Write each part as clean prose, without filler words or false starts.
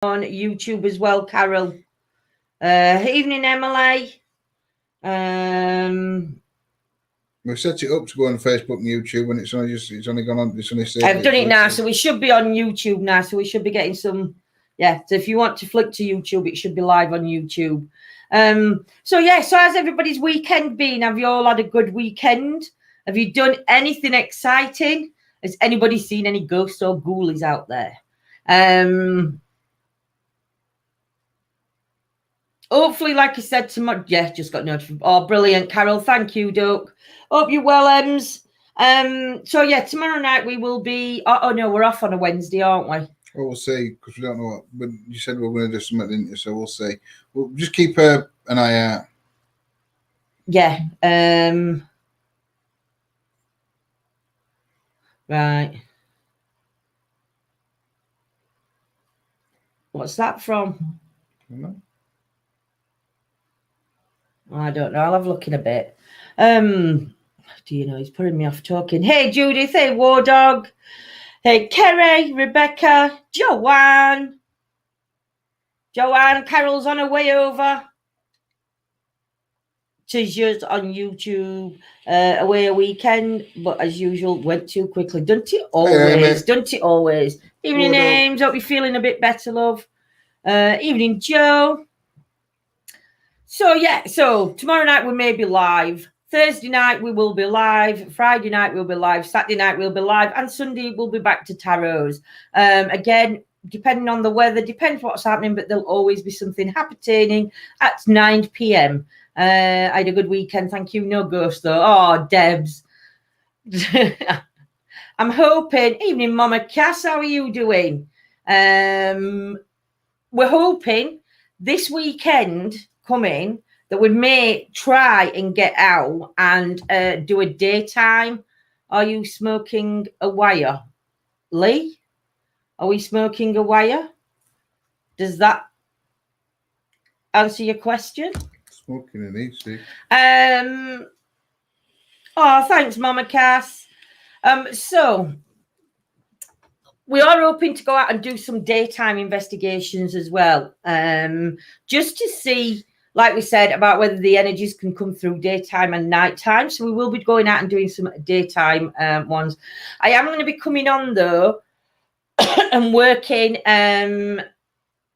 on YouTube as well, Carol. Evening, Emily. We've set it up to go on Facebook and YouTube, and it's only gone on. It's only saved. I've done it now, so we should be on YouTube now. So we should be getting some. Yeah. So if you want to flick to YouTube, it should be live on YouTube. So how's everybody's weekend been? Have you all had a good weekend? Have you done anything exciting? Has anybody seen any ghosts or ghoulies out there? Hopefully, like I said, tomorrow. Yeah, just got notified. Oh, brilliant, Carol. Thank you, Doc. Hope you're well, Ems. So yeah, tomorrow night we will be. Oh no, we're off on a Wednesday, aren't we? Well, we'll see, because we don't know what. But you said we were going to do something, didn't you? So we'll see. We'll just keep an eye out. Yeah. Right. What's that from? I don't know. I'll have a look in a bit. Do you know, he's putting me off talking. Hey, Judith. Hey, War Dog. Hey, Kerry, Rebecca, Joanne. Carol's on her way over. She's just on YouTube, away a weekend, but as usual, went too quickly. Don't it always? Don't it always? Evening, Ames. Hope you're feeling a bit better, love. Evening, Joe. So tomorrow night we may be live. Thursday night we will be live. Friday night we'll be live. Saturday night we'll be live. And Sunday we'll be back to tarots. Again, depending on the weather, depends what's happening, but there'll always be something happening at 9 p.m. I had a good weekend. Thank you. No ghost, though. Oh, Debs. I'm hoping. Evening, MammaCass. How are you doing? We're hoping this weekend coming that we may try and get out and do a daytime. Are you smoking a wire? Lee? Are we smoking a wire? Does that answer your question? Smoking an easy. Oh, thanks, MammaCass. So we are hoping to go out and do some daytime investigations as well. Just to see, like we said, about whether the energies can come through daytime and nighttime. So we will be going out and doing some daytime ones. I am going to be coming on, though, and working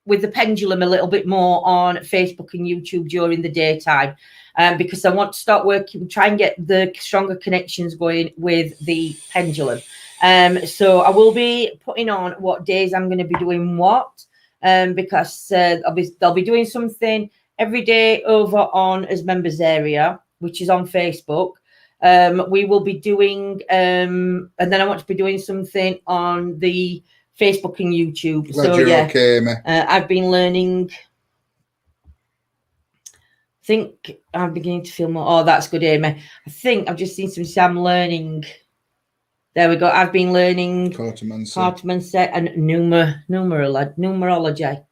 with the pendulum a little bit more on Facebook and YouTube during the daytime, because I want to start working, try and get the stronger connections going with the pendulum. So I will be putting on what days I'm going to be doing what, because they'll be doing something every day over on as members area, which is on Facebook. We will be doing, and then I want to be doing something on the Facebook and YouTube. Glad so yeah, okay, I've been learning. I think I'm beginning to feel more. Oh, that's good, Amy. I think I've just seen some Sam learning. There we go. I've been learning cartomancy and numerology.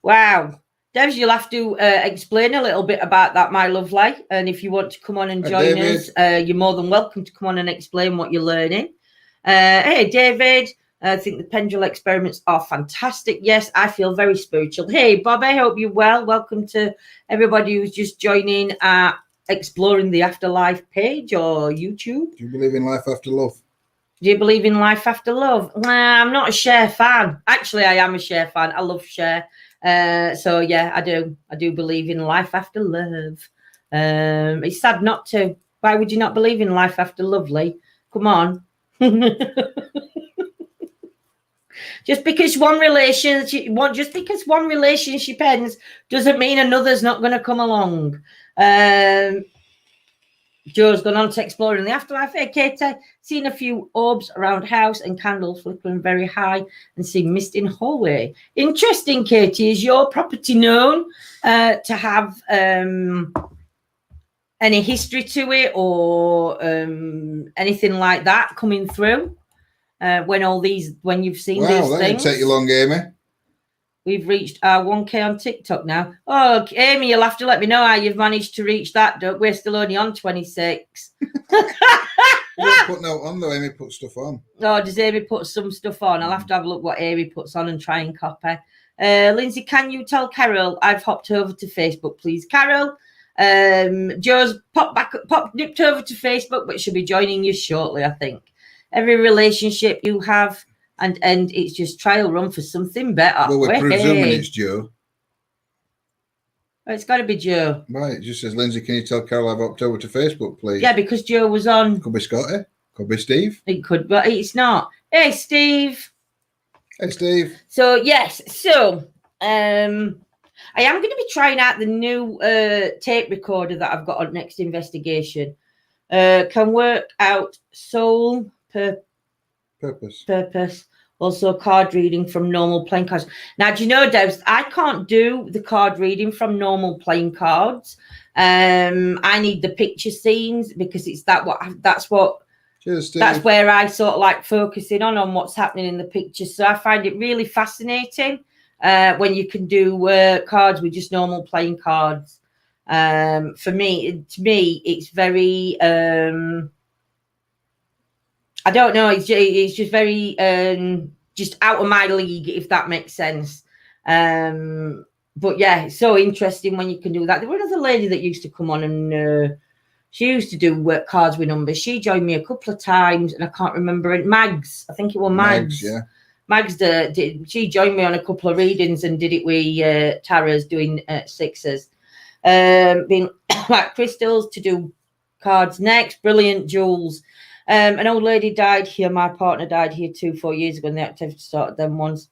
Wow. Devs, you'll have to explain a little bit about that, my lovely. And if you want to come on and join us, you're more than welcome to come on and explain what you're learning. Hey, David. I think the pendulum experiments are fantastic. Yes, I feel very spiritual. Hey, Bob, I hope you're well. Welcome to everybody who's just joining Exploring the Afterlife page or YouTube. Do you believe in life after love? Do you believe in life after love? Nah, I'm not a Cher fan. Actually, I am a Cher fan. I love Cher. So, yeah, I do. I do believe in life after love. It's sad not to. Why would you not believe in life after love, Lee? Come on. Just because one relationship ends doesn't mean another's not going to come along. Joe's gone on to exploring the afterlife. Hey, Katie, seen a few orbs around house and candles flickering very high and seen mist in hallway. Interesting, Katie. Is your property known to have any history to it or anything like that coming through? When you've seen these things. That didn't take you long, Amy. We've reached our 1K on TikTok now. Oh, Amy, you'll have to let me know how you've managed to reach that. We're still only on 26. You don't put no on though. Amy put stuff on. Oh, does Amy put some stuff on? I'll have to have a look what Amy puts on and try and copy. Lindsay, can you tell Carol I've hopped over to Facebook, please? Carol, Joe's nipped over to Facebook, but she'll be joining you shortly, I think. Every relationship you have and it's just trial run for something better. Well, we're presuming it's Joe. Oh, it's got to be Joe. Right, it just says, Lindsay, can you tell Carol I've hopped over to Facebook, please? Yeah, because Joe was on. Could be Scotty. Could be Steve. It could, but it's not. Hey, Steve. Hey, Steve. So, yes. So, I am going to be trying out the new tape recorder that I've got on Next Investigation. Can work out soul purpose. Also, card reading from normal playing cards. Now, do you know, Devs, I can't do the card reading from normal playing cards. I need the picture scenes because it's that's where I sort of like focusing on what's happening in the pictures. So I find it really fascinating when you can do cards with just normal playing cards. To me, it's very. I don't know. It's just very just out of my league, if that makes sense. But yeah, it's so interesting when you can do that. There was another lady that used to come on and she used to do cards with numbers. She joined me a couple of times and I can't remember it. Mags, I think it was Mags. Yeah. Mags she joined me on a couple of readings and did it with Tara's doing sixes. Being like crystals to do cards next. Brilliant, Jules. An old lady died here. My partner died here 4 years ago, and the activity started them once.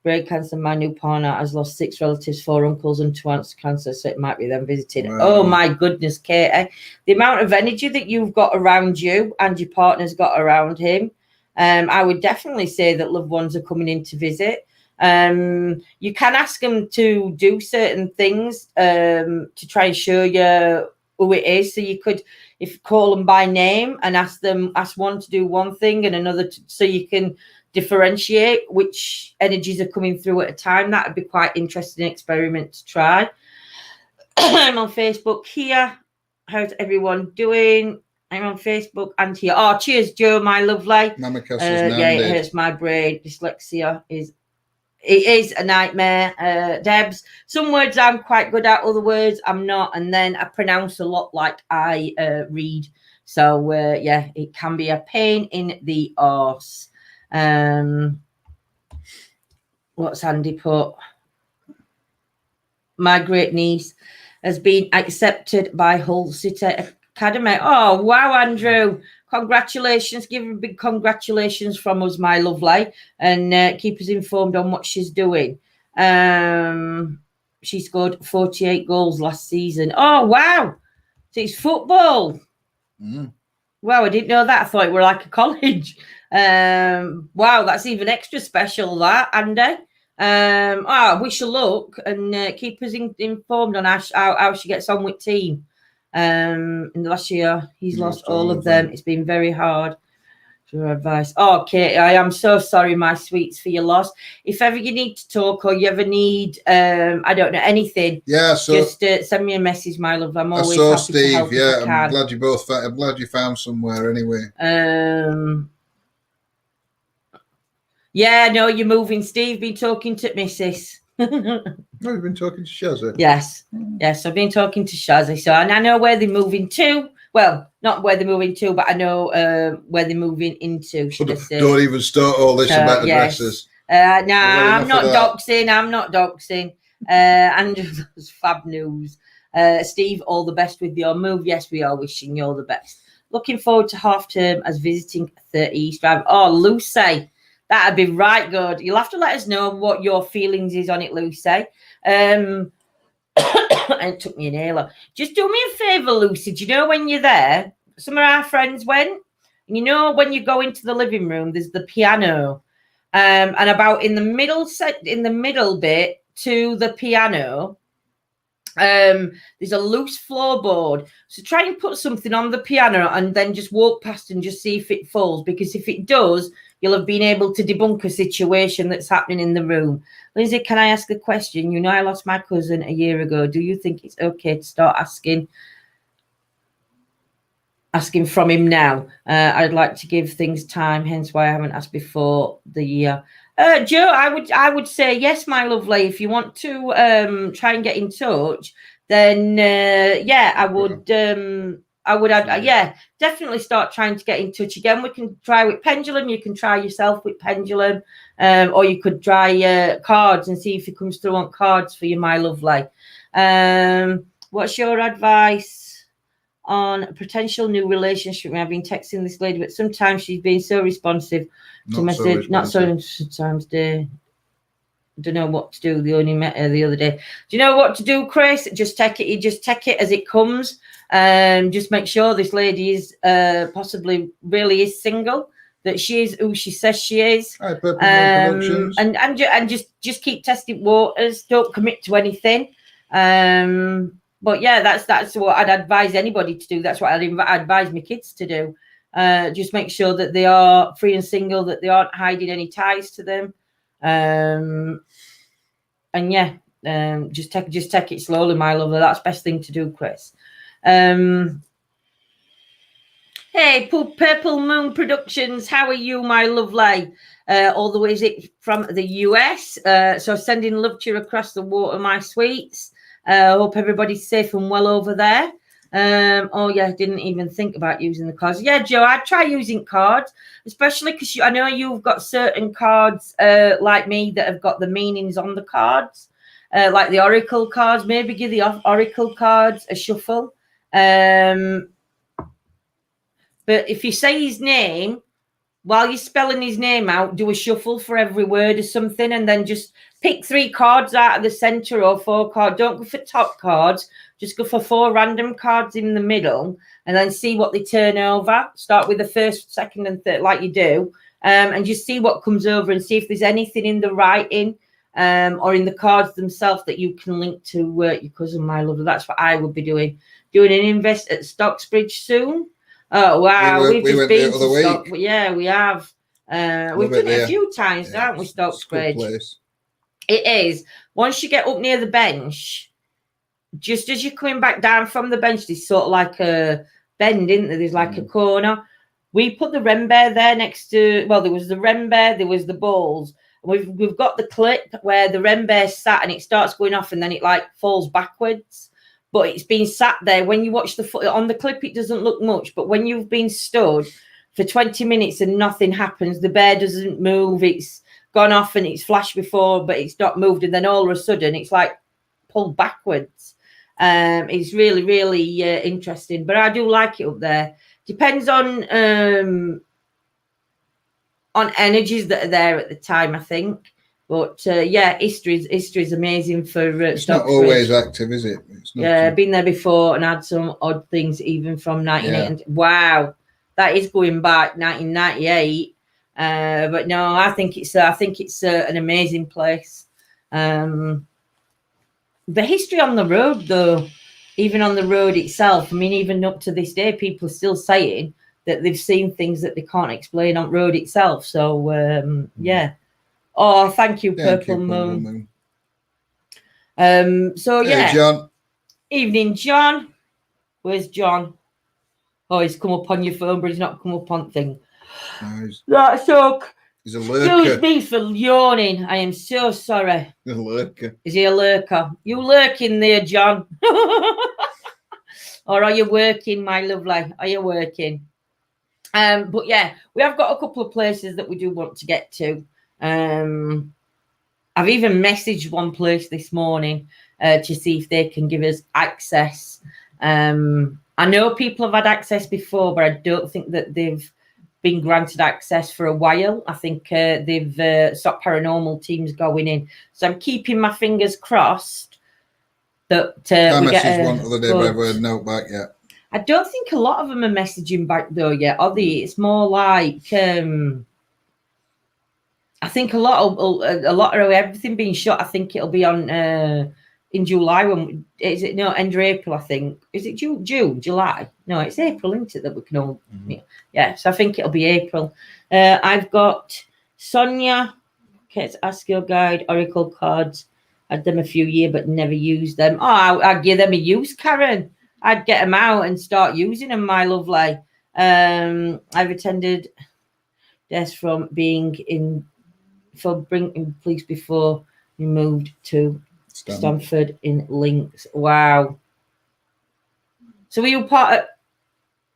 Brain cancer. My new partner has lost 6 relatives, 4 uncles, and 2 aunts to cancer, so it might be them visiting. Wow. Oh my goodness, Katie. The amount of energy that you've got around you and your partner's got around him. I would definitely say that loved ones are coming in to visit. You can ask them to do certain things to try and show you who it is. So you could, if you call them by name and ask one to do one thing and another so you can differentiate which energies are coming through at a time. That would be quite interesting experiment to try. I'm on Facebook here. How's everyone doing? I'm on Facebook and here. Oh, cheers, Joe, my lovely. MammaCass yeah, it hurts my brain. Dyslexia is a nightmare. Debs, some words I'm quite good at, other words I'm not, and then I pronounce a lot like I read. So yeah, it can be a pain in the arse. What's Andy put? My great niece has been accepted by Hull City Academy. Oh wow, Andrew. Congratulations. Give her a big congratulations from us, my lovely, and keep us informed on what she's doing. She scored 48 goals last season. Oh, wow. So it's football. Wow, I didn't know that. I thought it were like a college. Wow, that's even extra special, that, Andy. I wish her luck and keep us informed on how she gets on with team. In the last year, he's lost all of them. It's been very hard. For advice. Oh, Katie, I am so sorry, my sweets, for your loss. If ever you need to talk or you ever need, I don't know, anything, so just send me a message, my love. I'm always happy Steve, to help if I can. I'm glad you both. I'm glad you found somewhere anyway. Yeah, no, you're moving, Steve. Been talking to Mrs. No, you've been talking to Shazzy. Yes, I've been talking to Shazzy. So, and I know where they're moving to. Well, not where they're moving to, but I know where they're moving into. Don't even start all this about addresses. I'm not doxing. And those fab news. Steve, all the best with your move. Yes, we are wishing you all the best. Looking forward to half term as visiting 30 East Drive. Oh, Lucy. That'd be right good. You'll have to let us know what your feelings is on it, Lucy. And it took me an inhaler. Just do me a favour, Lucy. Do you know when you're there? Some of our friends went. And you know when you go into the living room, there's the piano. And about in the middle bit to the piano, there's a loose floorboard. So try and put something on the piano and then just walk past and just see if it falls. Because if it does, you'll have been able to debunk a situation that's happening in the room. Lindsay, can I ask a question? You know, I lost my cousin a year ago. Do you think it's okay to start asking from him now? I'd like to give things time, hence why I haven't asked before the year. Joe, I would say yes, my lovely. If you want to try and get in touch, then yeah, I would definitely start trying to get in touch again. We can try with pendulum. You can try yourself with pendulum, or you could try cards and see if it comes through on cards for you, my lovely. What's your advice on a potential new relationship? I've been texting this lady, but sometimes she's been so responsive to message. Not so sometimes. Don't know what to do. They only met her the other day. Do you know what to do, Chris? Just take it. You just take it as it comes. Just make sure this lady is possibly really is single. That she is who she says she is. And just keep testing waters. Don't commit to anything. But yeah, that's what I'd advise anybody to do. That's what I'd advise my kids to do. Just make sure that they are free and single, that they aren't hiding any ties to them. And yeah, just take it slowly, my lovely. That's the best thing to do, Chris. Hey, Purple Moon Productions, how are you, my lovely? All the way is it from the US. So sending love to you across the water, my sweets. Hope everybody's safe and well over there. Oh yeah, I didn't even think about using the cards. Yeah, Joe, I'd try using cards, especially because I know you've got certain cards like me that have got the meanings on the cards, like the oracle cards. Maybe give the oracle cards a shuffle. But if you say his name, while you're spelling his name out, do a shuffle for every word or something, and then just pick 3 cards out of the center or 4 cards. Don't go for top cards. Just go for 4 random cards in the middle, and then see what they turn over. Start with the first, second, and third, like you do, and just see what comes over, and see if there's anything in the writing or in the cards themselves that you can link to your cousin, my love. That's what I would be doing. Doing an invest at Stocksbridge soon. Oh wow, we've just been to Stock. Yeah, we have. We've done it a few times, haven't we, Stocksbridge? It is. Once you get up near the bench, just as you're coming back down from the bench, there's sort of like a bend, isn't there? There's like a corner. We put the Wren Bear there next to, well, there was the Wren Bear, there was the balls. We've got the clip where the Wren Bear sat and it starts going off and then it like falls backwards. But it's been sat there. When you watch the foot on the clip, it doesn't look much. But when you've been stood for 20 minutes and nothing happens, the bear doesn't move. It's gone off and it's flashed before, but it's not moved. And then all of a sudden, it's like pulled backwards. It's really, really interesting. But I do like it up there. Depends on energies that are there at the time, I think. But yeah, history's amazing for it's not always active, is it? Yeah, been there before and had some odd things even from 1980. Yeah. Wow, that is going back 1998. But no, I think it's an amazing place. The history on the road, though, even on the road itself, I mean, even up to this day, people are still saying that they've seen things that they can't explain on road itself. So yeah. Oh, thank you, Purple Moon. So yeah, hey, John. Evening, John. Where's John? Oh, he's come up on your phone, but he's not come up on thing. Nice. That's okay. He's a lurker. Excuse me for yawning. I am so sorry. A lurker. Is he a lurker? You lurking there, John? Or are you working, my lovely? Are you working? But yeah, we have got a couple of places that we do want to get to. I've even messaged one place this morning to see if they can give us access. I know people have had access before, but I don't think that they've been granted access for a while. I think they've stopped paranormal teams going in. So I'm keeping my fingers crossed that I we messaged one other day, but I've heard no back yet. I don't think a lot of them are messaging back though yet, are they? It's more like I think a lot of everything being shot. I think it'll be on in July. When is it? No, end of April. I think is it June, July? No, it's April, isn't it? That we can all yeah. So I think it'll be April. I've got Sonia. Okay, ask your guide oracle cards. Had them a few years, but never used them. Oh, I'd give them a use, Karen. I'd get them out and start using them, my lovely. I've attended deaths from being for bringing police before you moved to Stamford in Links. Wow. So were you part of...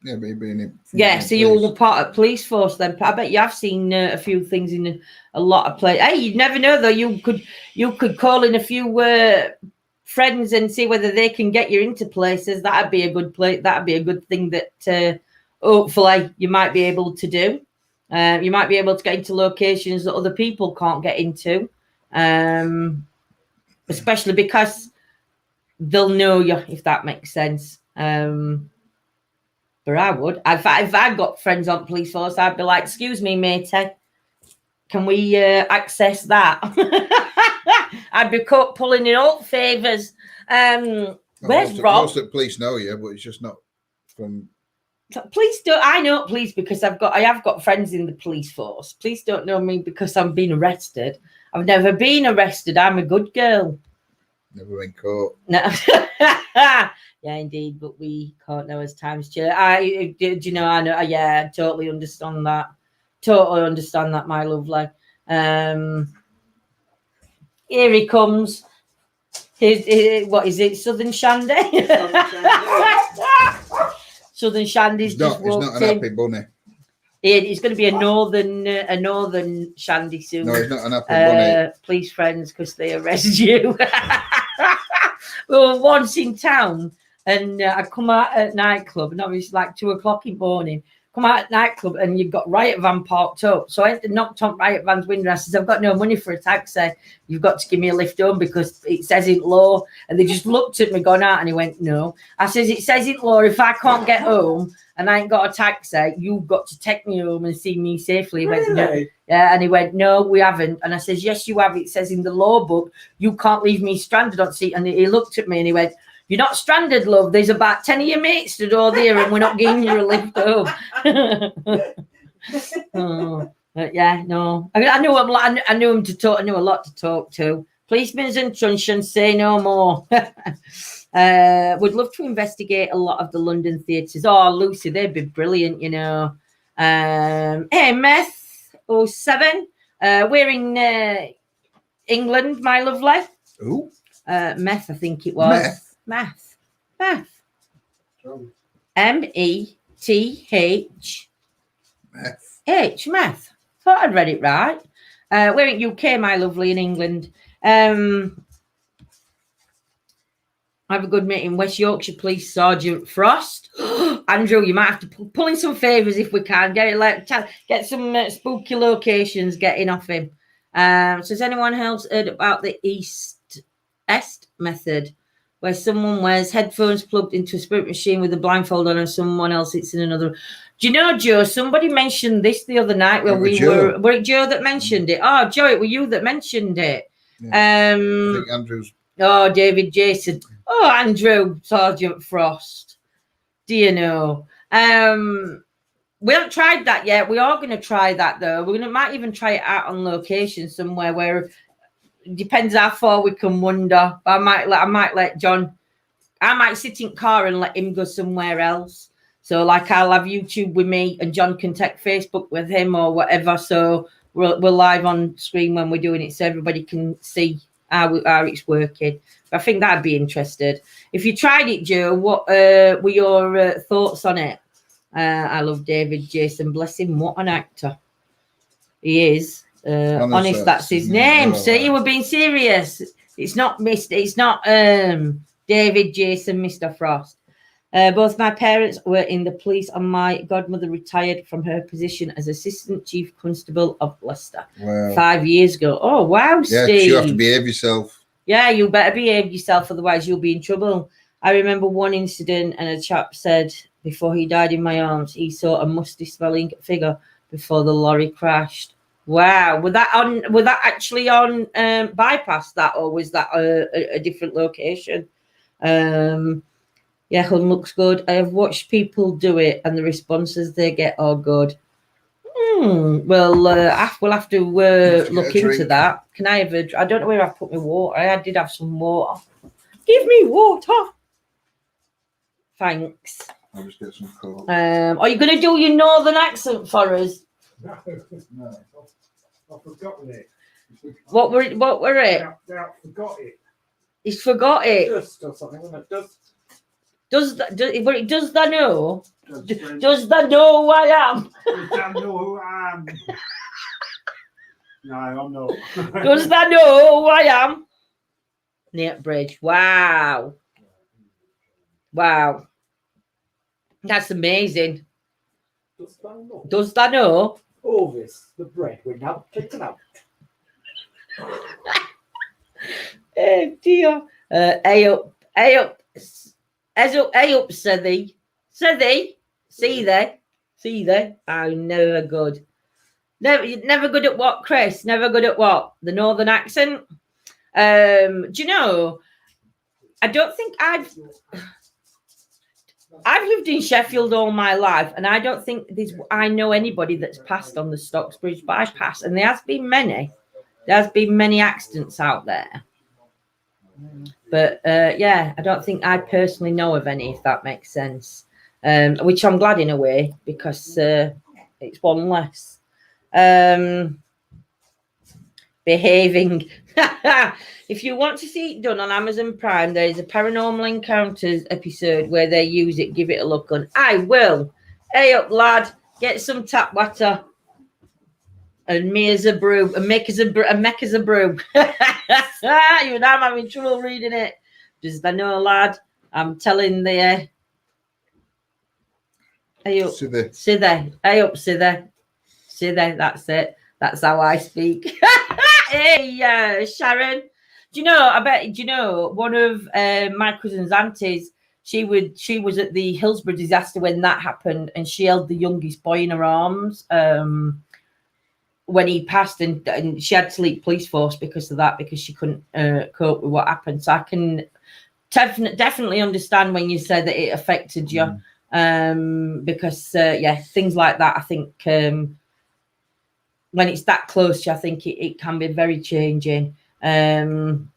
Yeah, maybe. Yeah, so you were part of police force then. I bet you have seen a few things in a lot of places. Hey, you'd never know though. You could call in a few friends and see whether they can get you into places. That'd be a good place. That'd be a good thing that hopefully you might be able to do. You might be able to get into locations that other people can't get into, especially because they'll know you, if that makes sense. But I would. If I got friends on police force, I'd be like, excuse me, matey, can we access that? I'd be caught pulling in all favours. Where's Rob? Most of the police know you, but it's just not from... Police don't... I know police because I have got friends in the police force. Police don't know me because I'm being arrested. I've never been arrested. I'm a good girl. Never been caught. No. Yeah, indeed, but we can't know as times change. Do you know? I know. Yeah, I totally understand that. Totally understand that, my lovely. Here he comes. What is it? Southern Shandy. Southern Shandy's just walked in. He's not an happy bunny. He's going to be a northern Shandy soon. No, he's not an happy bunny. Please, friends, because they arrest you. We were once in town. And I come out at nightclub, and obviously like 2 o'clock in the morning, come out at nightclub and you've got riot van parked up. So I knocked on riot van's window. I said, I've got no money for a taxi. You've got to give me a lift home because it says it law. And they just looked at me, gone out, and he went, no. I says, it says it law. If I can't get home and I ain't got a taxi, you've got to take me home and see me safely. He went, no. Yeah, and he went, no, we haven't. And I says, yes, you have. It says in the law book, you can't leave me stranded on seat. And he looked at me and he went, you're not stranded, love. There's about 10 of your mates stood all there and we're not giving you a lift home. But yeah, no. I knew him to talk. I knew a lot to talk to. Policemen and truncheons, say no more. Would love to investigate a lot of the London theatres. Oh, Lucy, they'd be brilliant, you know. Hey, Meth 07. We're in England, my lovely. Who? Meth, I think it was. Math. METH. H. Math. Thought I'd read it right. We're in UK, my lovely, in England. I have a good mate in West Yorkshire Police Sergeant Frost. Andrew, you might have to pull in some favours if we can. Get some spooky locations getting off him. So has anyone else heard about the East method, where someone wears headphones plugged into a spirit machine with a blindfold on and someone else sits in another? Do you know, Joe, somebody mentioned this the other night when were it Joe that mentioned it? Oh, Joe, it were you that mentioned it. Yeah. I think Andrew's. Oh, David Jason. Oh, Andrew, Sergeant Frost. Do you know? We haven't tried that yet. We are going to try that, though. Might even try it out on location somewhere where... Depends how far we can wander. But I might let John. I might sit in car and let him go somewhere else. So like I'll have YouTube with me and John can take Facebook with him or whatever. So we're live on screen when we're doing it, so everybody can see how it's working. But I think that'd be interesting. If you tried it, Joe, what were your thoughts on it? I love David Jason. Bless him. What an actor he is. Honest, that's his name. See, you were being serious. It's not David Jason, Mr. Frost. Both my parents were in the police and my godmother retired from her position as Assistant Chief Constable of Leicester 5 years ago. Oh, wow, Steve. Yeah, you have to behave yourself. Yeah, you better behave yourself, otherwise you'll be in trouble. I remember one incident and a chap said before he died in my arms, he saw a musty smelling figure before the lorry crashed. Wow, was that actually on bypass that, or was that a different location? Yeah, Hun looks good. I have watched people do it, and the responses they get are good. Well, we'll have to look into that. Can I have I don't know where I put my water. I did have some water. Give me water. Thanks. I'll just get some coke. Are you going to do your northern accent for us? No, I've forgotten it. What were it? I forgot it. He's forgot it. Dust or something, wasn't it? Dust. But it does that know? Does Does that know who I am? that know who I am? No, I'm not. Does that know who I am? Nate Bridge. Wow. Wow. That's amazing. Does that know? Does that know? All this, the bread, we're now taken out. Oh dear. A up, said they. See there. I'm never good. Never good at what, Chris? Never good at what? The northern accent? Do you know, I don't think I've lived in Sheffield all my life, and I don't think I know anybody that's passed on the Stocksbridge bypass, and there has been many. There's been many accidents out there. But yeah, I don't think I personally know of any, if that makes sense. Which I'm glad in a way, because it's one less. Behaving. If you want to see it done on Amazon Prime, there is a Paranormal Encounters episode where they use it. Give it a look on. I will. Hey up, lad. Get some tap water. And me as a brew. And make as a brew. Even I'm having trouble reading it. Just I know, lad. I'm telling the hey up. See there. Hey up, see there. That's it. That's how I speak. Hey, Sharon. Do you know, one of my cousin's aunties, she was at the Hillsborough disaster when that happened, and she held the youngest boy in her arms when he passed, and she had to leave police force because of that, because she couldn't cope with what happened. So I can definitely understand when you said that it affected you, because things like that, I think when it's that close to you, I think it can be very changing. Hope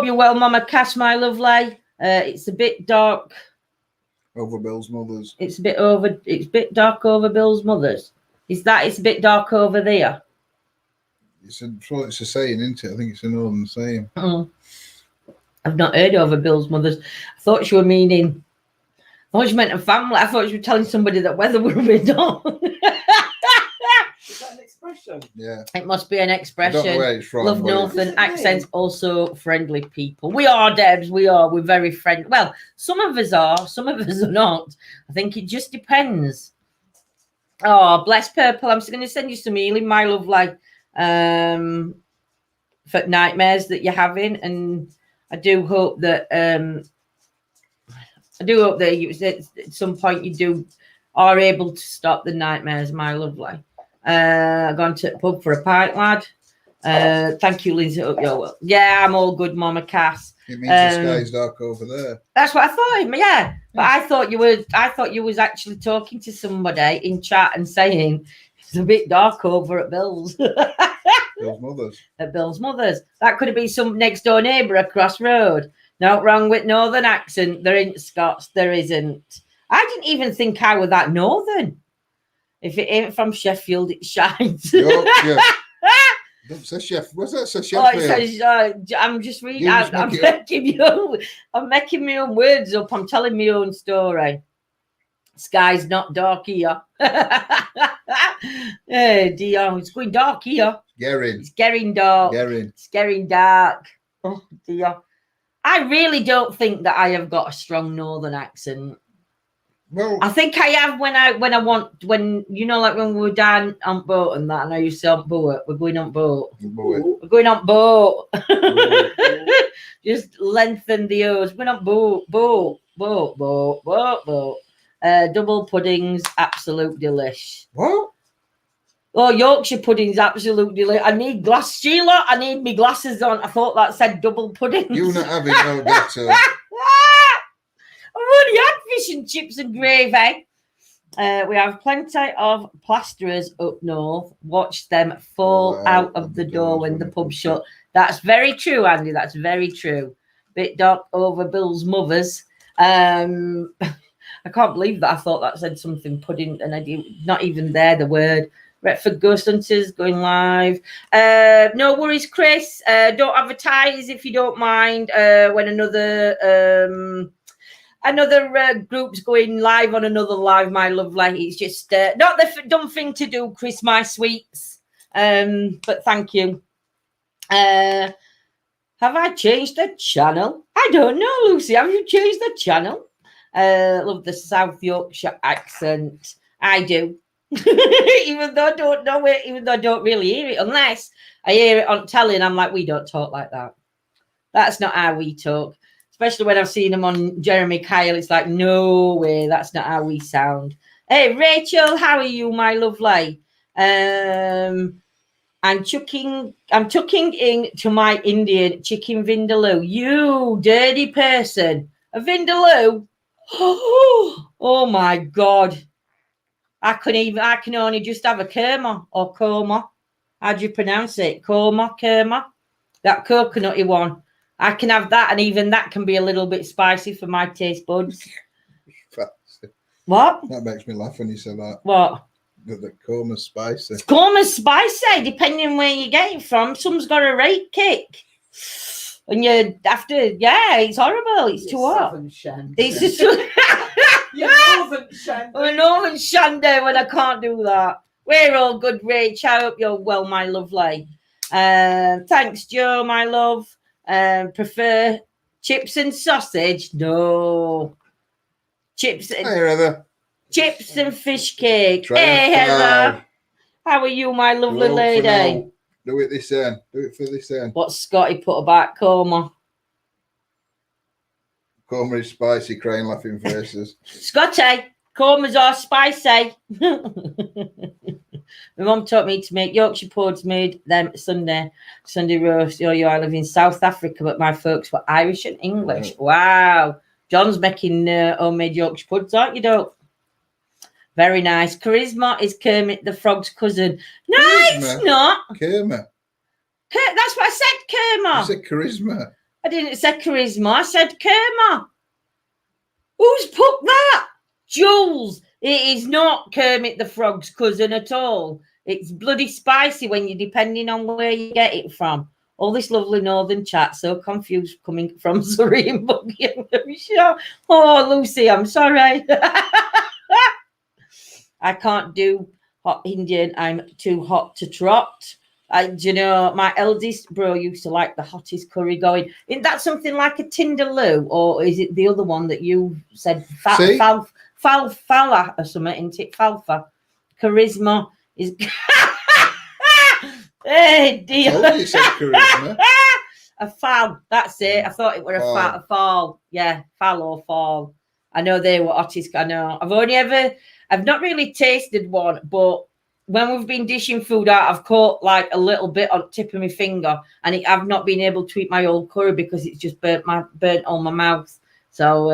you're well, MammaCass, my lovely. It's a bit dark over Bill's mother's. It's a bit dark over Bill's mother's. It's a bit dark over there. It's a saying, isn't it? I think it's a northern saying. I've not heard over Bill's mother's. I thought you meant a family. I thought you were telling somebody that weather would have been on. Is that an expression? Yeah. It must be an expression. I don't know where it's from. Love northern accents, also friendly people. We are, Debs. We're very friendly. Well, some of us are, some of us are not. I think it just depends. Oh, bless Purple. I'm just going to send you some healing, my lovely, for nightmares that you're having. And I do hope that at some point you are able to stop the nightmares, my lovely. Gone to the pub for a pint, lad. Thank you, Lindsay. Yeah, I'm all good, MammaCass. It means the sky's dark over there. That's what I thought. Yeah, but I thought you was actually talking to somebody in chat and saying it's a bit dark over at Bill's. Bill's mother's. At Bill's mother's. That could have been some next door neighbour across road. Not wrong with northern accent. There ain't Scots. There isn't. I didn't even think I was that northern. If it ain't from Sheffield, it shines. Yeah. Don't say Sheffield. What's that? Say Sheffield. It says, I'm just reading. I'm making my own words up. I'm telling my own story. Sky's not dark here. Oh dear, it's going dark here. It's getting dark. It's getting dark. Oh dear. I really don't think that I have got a strong northern accent. Well, I think I have when you know, like when we were down on boat and that, and I used to on boat. We're going on boat. We're going on boat. Just lengthen the O's. We're on boat. Double puddings, absolute delish. What? Oh, Yorkshire puddings, absolute delish. I need Sheila. I need me glasses on. I thought that said double puddings. You not having no better. I've only had fish and chips and gravy. We have plenty of plasterers up north. Watch them fall out of the door when the pub shut. That's very true, Andy. That's very true. Bit dark over Bill's mother's. I can't believe that. I thought that said something pudding, and I did not even there the word. Retford Ghost Hunters going live. No worries, Chris. Don't advertise if you don't mind. When another group's going live on another live, my lovely. It's just not the dumb thing to do, Chris, my sweets. But thank you. Have I changed the channel? I don't know, Lucy. Have you changed the channel? Love the South Yorkshire accent. I do. Even though I don't know it, even though I don't really hear it, unless I hear it on telly and I'm like, we don't talk like that. That's not how we talk. Especially when I've seen them on Jeremy Kyle, it's like, no way, that's not how we sound. Hey, Rachel, how are you, my lovely? I'm tucking in to my Indian chicken vindaloo. You dirty person. A vindaloo? Oh my God. I can only just have a kurma or korma. How do you pronounce it? Kurma? That coconutty one. I can have that, and even that can be a little bit spicy for my taste buds. What? That makes me laugh when you say that. What? The korma's spicy. Korma's spicy, depending on where you get it from. Some's got a rate kick. And you after, it's horrible. It's too hot. It's just Northern Northern Shandy when I can't do that. We're all good, Rach. I hope you're well, my lovely. Thanks, Joe, my love. Prefer chips and sausage? No. Chips and fish cake. Hey, Heather. How are you, my lovely lady? Do it this end. Do it for this end. What's Scotty put about korma? Korma is spicy, crying laughing faces. Scotty, kormas are spicy. My mum taught me to make Yorkshire puds, made them Sunday roast. I live in South Africa, but my folks were Irish and English. Oh. Wow. John's making homemade Yorkshire puds, aren't you, Doc? Very nice. Charisma is Kermit the Frog's cousin. No, it's not. Kermit. That's what I said, Kerma. You said charisma. I didn't say charisma. I said Kerma. Who's put that? Jules. It is not Kermit the Frog's cousin at all. It's bloody spicy when you're depending on where you get it from. All this lovely northern chat, so confused coming from Surrey and Buckinghamshire. Oh, Lucy, I'm sorry. I can't do hot Indian. I'm too hot to trot. My eldest bro used to like the hottest curry going. Isn't that something like a Tindaloo, or is it the other one that you said? Falfa or something, isn't it? Falfa. Charisma is. Hey, dear. Oh, you said charisma. A foul. That's it. I thought it were a fall. Yeah, foul or fall. I know they were hottest. I know. I've not really tasted one, but when we've been dishing food out, I've caught like a little bit on the tip of my finger, and I've not been able to eat my old curry because it's just burnt all my mouth. So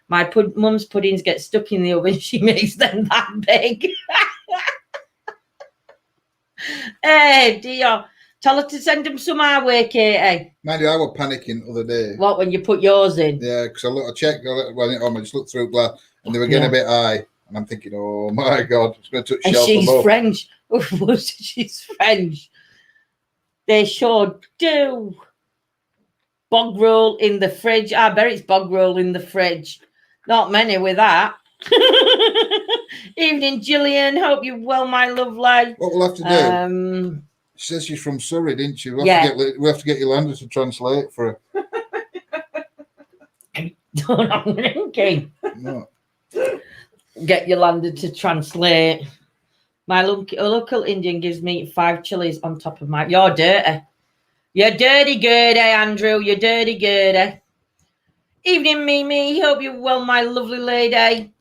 my mum's puddings get stuck in the oven. She makes them that big. Hey, dear. Tell her to send them some our way, Katie. Mind you, I was panicking the other day. What, when you put yours in? Yeah, because I checked I just looked through glass, and they were getting a bit high. And I'm thinking, oh my God, it's going to touch shelf. And she's French. She's French. They sure do. Bog roll in the fridge. I bet it's bog roll in the fridge. Not many with that. Evening, Gillian. Hope you're well, my lovely. What we'll have to do. She says she's from Surrey, didn't she? We have to get Yolanda to translate for her. I'm thinking. No. Get Yolanda to translate. My local Indian gives me 5 chilies on top of my. You're dirty. You're dirty, Gertie, Andrew. You're dirty, Gertie. Evening, Mimi. Hope you're well, my lovely lady.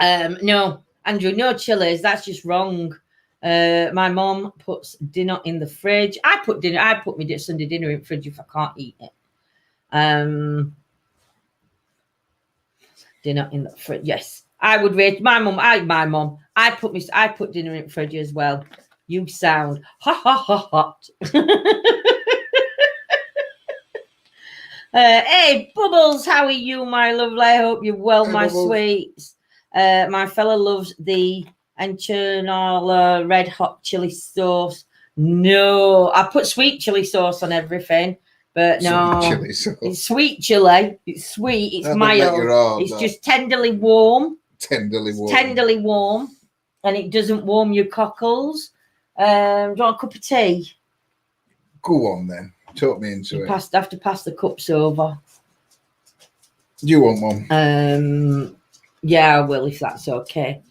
No, Andrew, no chilies. That's just wrong. My mom puts dinner in the fridge. I put my Sunday dinner in the fridge if I can't eat it. Dinner in the fridge. Yes, I would rate my mom. I put dinner in the fridge as well. You sound hot. Hey, Bubbles, how are you, my lovely? I hope you're well, my sweets. My fella loves the enchilada, red hot chili sauce. No, I put sweet chili sauce on everything, but no, Sweet chili sauce. it's sweet chili. It's sweet. It's That'll make your mild. heart It's that. just tenderly warm. Tenderly warm. Tenderly warm, and it doesn't warm your cockles. Do you want a cup of tea? Go on then. Talk me into it. Have to pass the cups over. Do you want one? Yeah, I will if that's okay.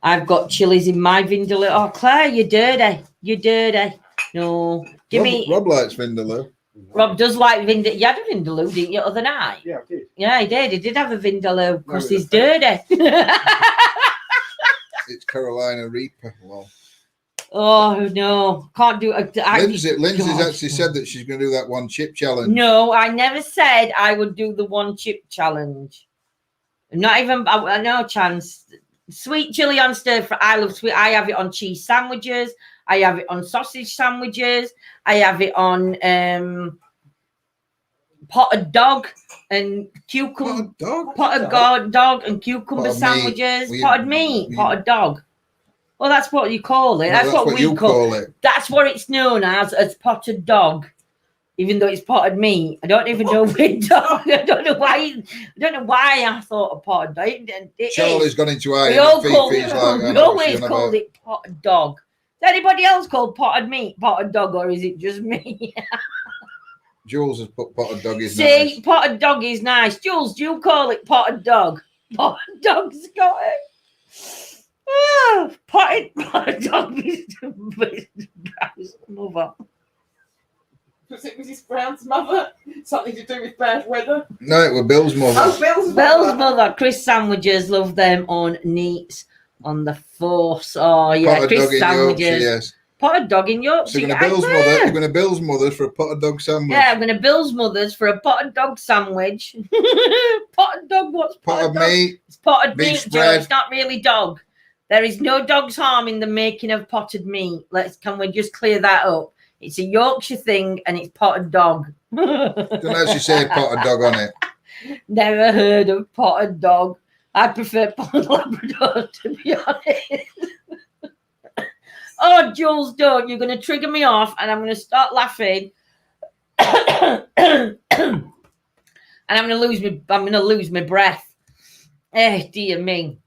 I've got chilies in my vindaloo. Oh, Claire, you're dirty. You're dirty. No, give me. Rob likes vindaloo. Rob does like vindaloo. You had a vindaloo, didn't you, other night? Yeah, I did. Yeah, he did. He did have a vindaloo because No, he's dirty. It's Carolina Reaper. Well, Oh no, can't do it. Lindsay's actually said that she's going to do that one chip challenge. No, I never said I would do the one chip challenge. Not even no chance. Sweet chili on stir fry. I love sweet. I have it on cheese sandwiches. I have it on sausage sandwiches. I have it on potted dog and cucumber. Potted dog and cucumber Potted sandwiches. meat. Potted meat. Potted dog. Well, that's what you call it. No, That's what we you call it. That's what it's known as potted dog. Even though it's potted meat, I don't even know which dog. I don't know why. I thought of potted dog. Charlie's gone into We always called it potted dog. Is anybody else called potted meat, potted dog, or is it just me? Jules has put potted dog is See, nice. potted dog is nice. Jules, do you call it potted dog? Potted dog's got it. Oh, potted dog is Brown's mother. Was it Mrs. Brown's mother? Something to do with bad weather? No, it was Bill's mother. Oh, Bill's mother. Chris sandwiches, love them on neat on the force. Oh yeah, Potted Chris dog in sandwiches. Yorkshire, yes. Potted dog in Yorkshire. So you're going to Bill's mother for a potted dog sandwich. Yeah, I'm going to Bill's mother's for a potted dog sandwich. Potted dog, what's potted dog? Meat. It's potted beef meat, spread. Joe. It's not really dog. There is no dog's harm in the making of potted meat. Can we just clear that up? It's a Yorkshire thing and it's potted dog. Don't actually say potted dog on it. Never heard of potted dog. I prefer potted Labrador, to be honest. Oh, Jules, don't. You're going to trigger me off and I'm going to start laughing. And I'm going to lose my breath. Eh, dear me.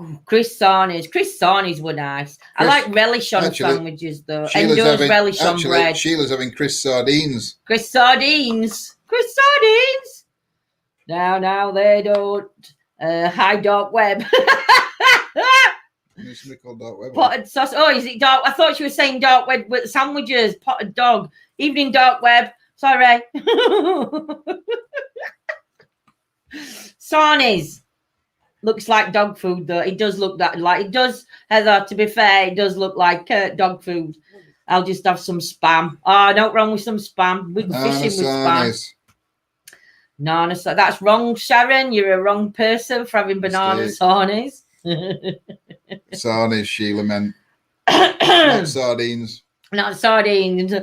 Oh, Chris Sarnies were nice. I like relish on sandwiches though. Endo's relish on bread. Sheila's having Chris sardines. Chris sardines. Now they don't. Hi, dark web. It's called dark web. Potted sauce. Oh, is it dark? I thought you were saying dark web with sandwiches. Potted dog. Evening, dark web. Sorry. Sarnies. Looks like dog food though. It does look like it does, Heather. To be fair, it does look like dog food. I'll just have some spam. Oh, not wrong with some spam. We're fishing with spam. Banana. That's wrong, Sharon. You're a wrong person for having banana sarnies. Sarnies, Sheila meant. Not sardines. Not sardines.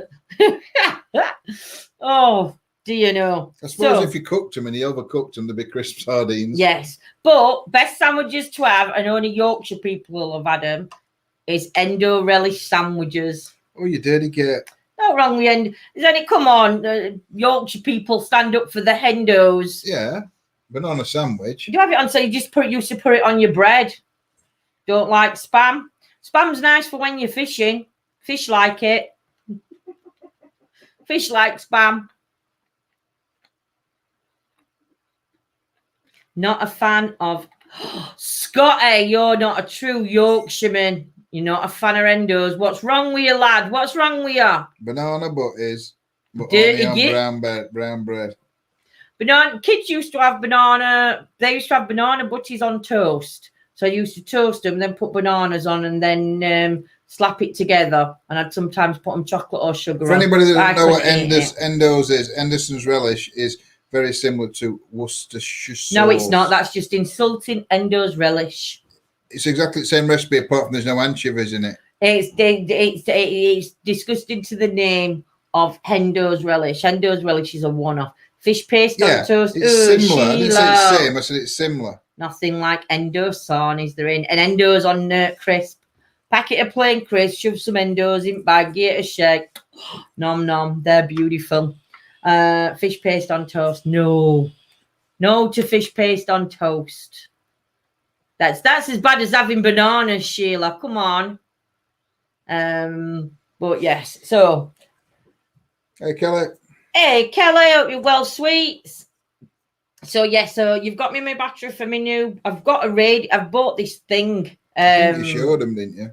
Oh. Do you know? I suppose if you cooked them and you overcooked them, they'd be crisp sardines. Yes. But best sandwiches to have, and only Yorkshire people will have had them, is Endo relish sandwiches. Oh, you dirty git. Not wrong with Endo. Come on, Yorkshire people stand up for the Hendos. Yeah. Banana sandwich. You have it on, so you just used to put it on your bread. Don't like spam. Spam's nice for when you're fishing. Fish like it. Fish like spam. Not a fan of Scotty. You're not a true Yorkshireman. You're not a fan of Endos. What's wrong with you, lad? What's wrong with you? Banana butties, but Dirty only on brown bread. Banana. Kids used to have banana. They used to have banana butties on toast. So I used to toast them, then put bananas on, and then slap it together. And I'd sometimes put them chocolate or sugar For on. anybody that doesn't know what Endos is, Henderson's relish is very similar to Worcestershire sauce. No, it's not. That's just insulting Endo's relish. It's exactly the same recipe, apart from there's no anchovies in it. It's disgusting to the name of Hendo's relish. Hendo's relish is a one-off. Fish paste on toast. It's similar. I didn't say it's the same. I said it's similar. Nothing like endo sarnies they're in. And endos on crisp. Packet of plain crisp, shove some endos in bag, give it a shake. Nom nom, they're beautiful. Fish paste on toast. No to fish paste on toast. That's as bad as having bananas, Sheila. Come on. But yes, so. Hey, Kelly. Hey, Kelly, hope you're well, sweets. So so you've got me my battery for me new. I've got a radio. I've bought this thing. I think you showed them, didn't you?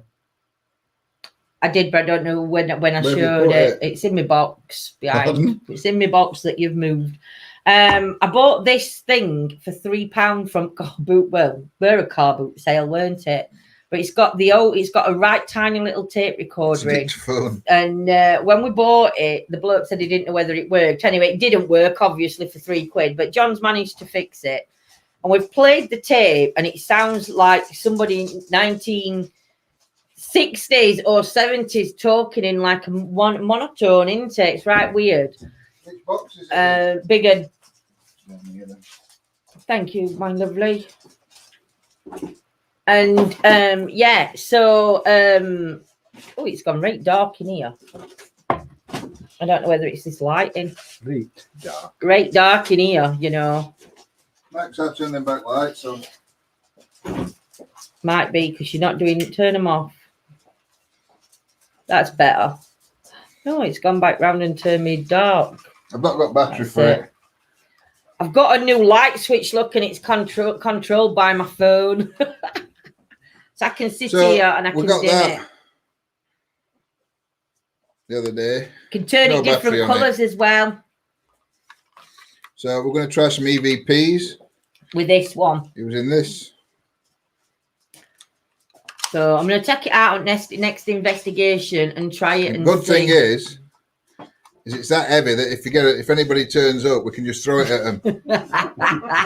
I did, but I don't know when I showed it. It's in my box behind. Pardon? It's in my box that you've moved. I bought this thing for £3 from car boot. Well, we're a car boot sale, weren't it? But it's got a right tiny little tape recorder in. Phone. And when we bought it, the bloke said he didn't know whether it worked. Anyway, it didn't work, obviously, for £3. But John's managed to fix it. And we've played the tape, and it sounds like somebody in 1960s or 70s talking in like a monotone, isn't it? It's right weird. Which box is it? Bigger. Thank you, my lovely. And so it's gone right dark in here. I don't know whether it's this lighting. Right dark in here, you know. Max, I'll turn them back lights on. Might be because you're not doing it. Turn them off. That's better. No, it's gone back round and turned me dark. I've not got battery for it. I've got a new light switch, look, and it's controlled by my phone. So I can sit here and I can dim it. The other day. Can turn it different colours as well. So we're going to try some EVPs. With this one. It was in this. So I'm going to take it out next investigation and try it. The good thing is it's that heavy that if anybody turns up, we can just throw it at them.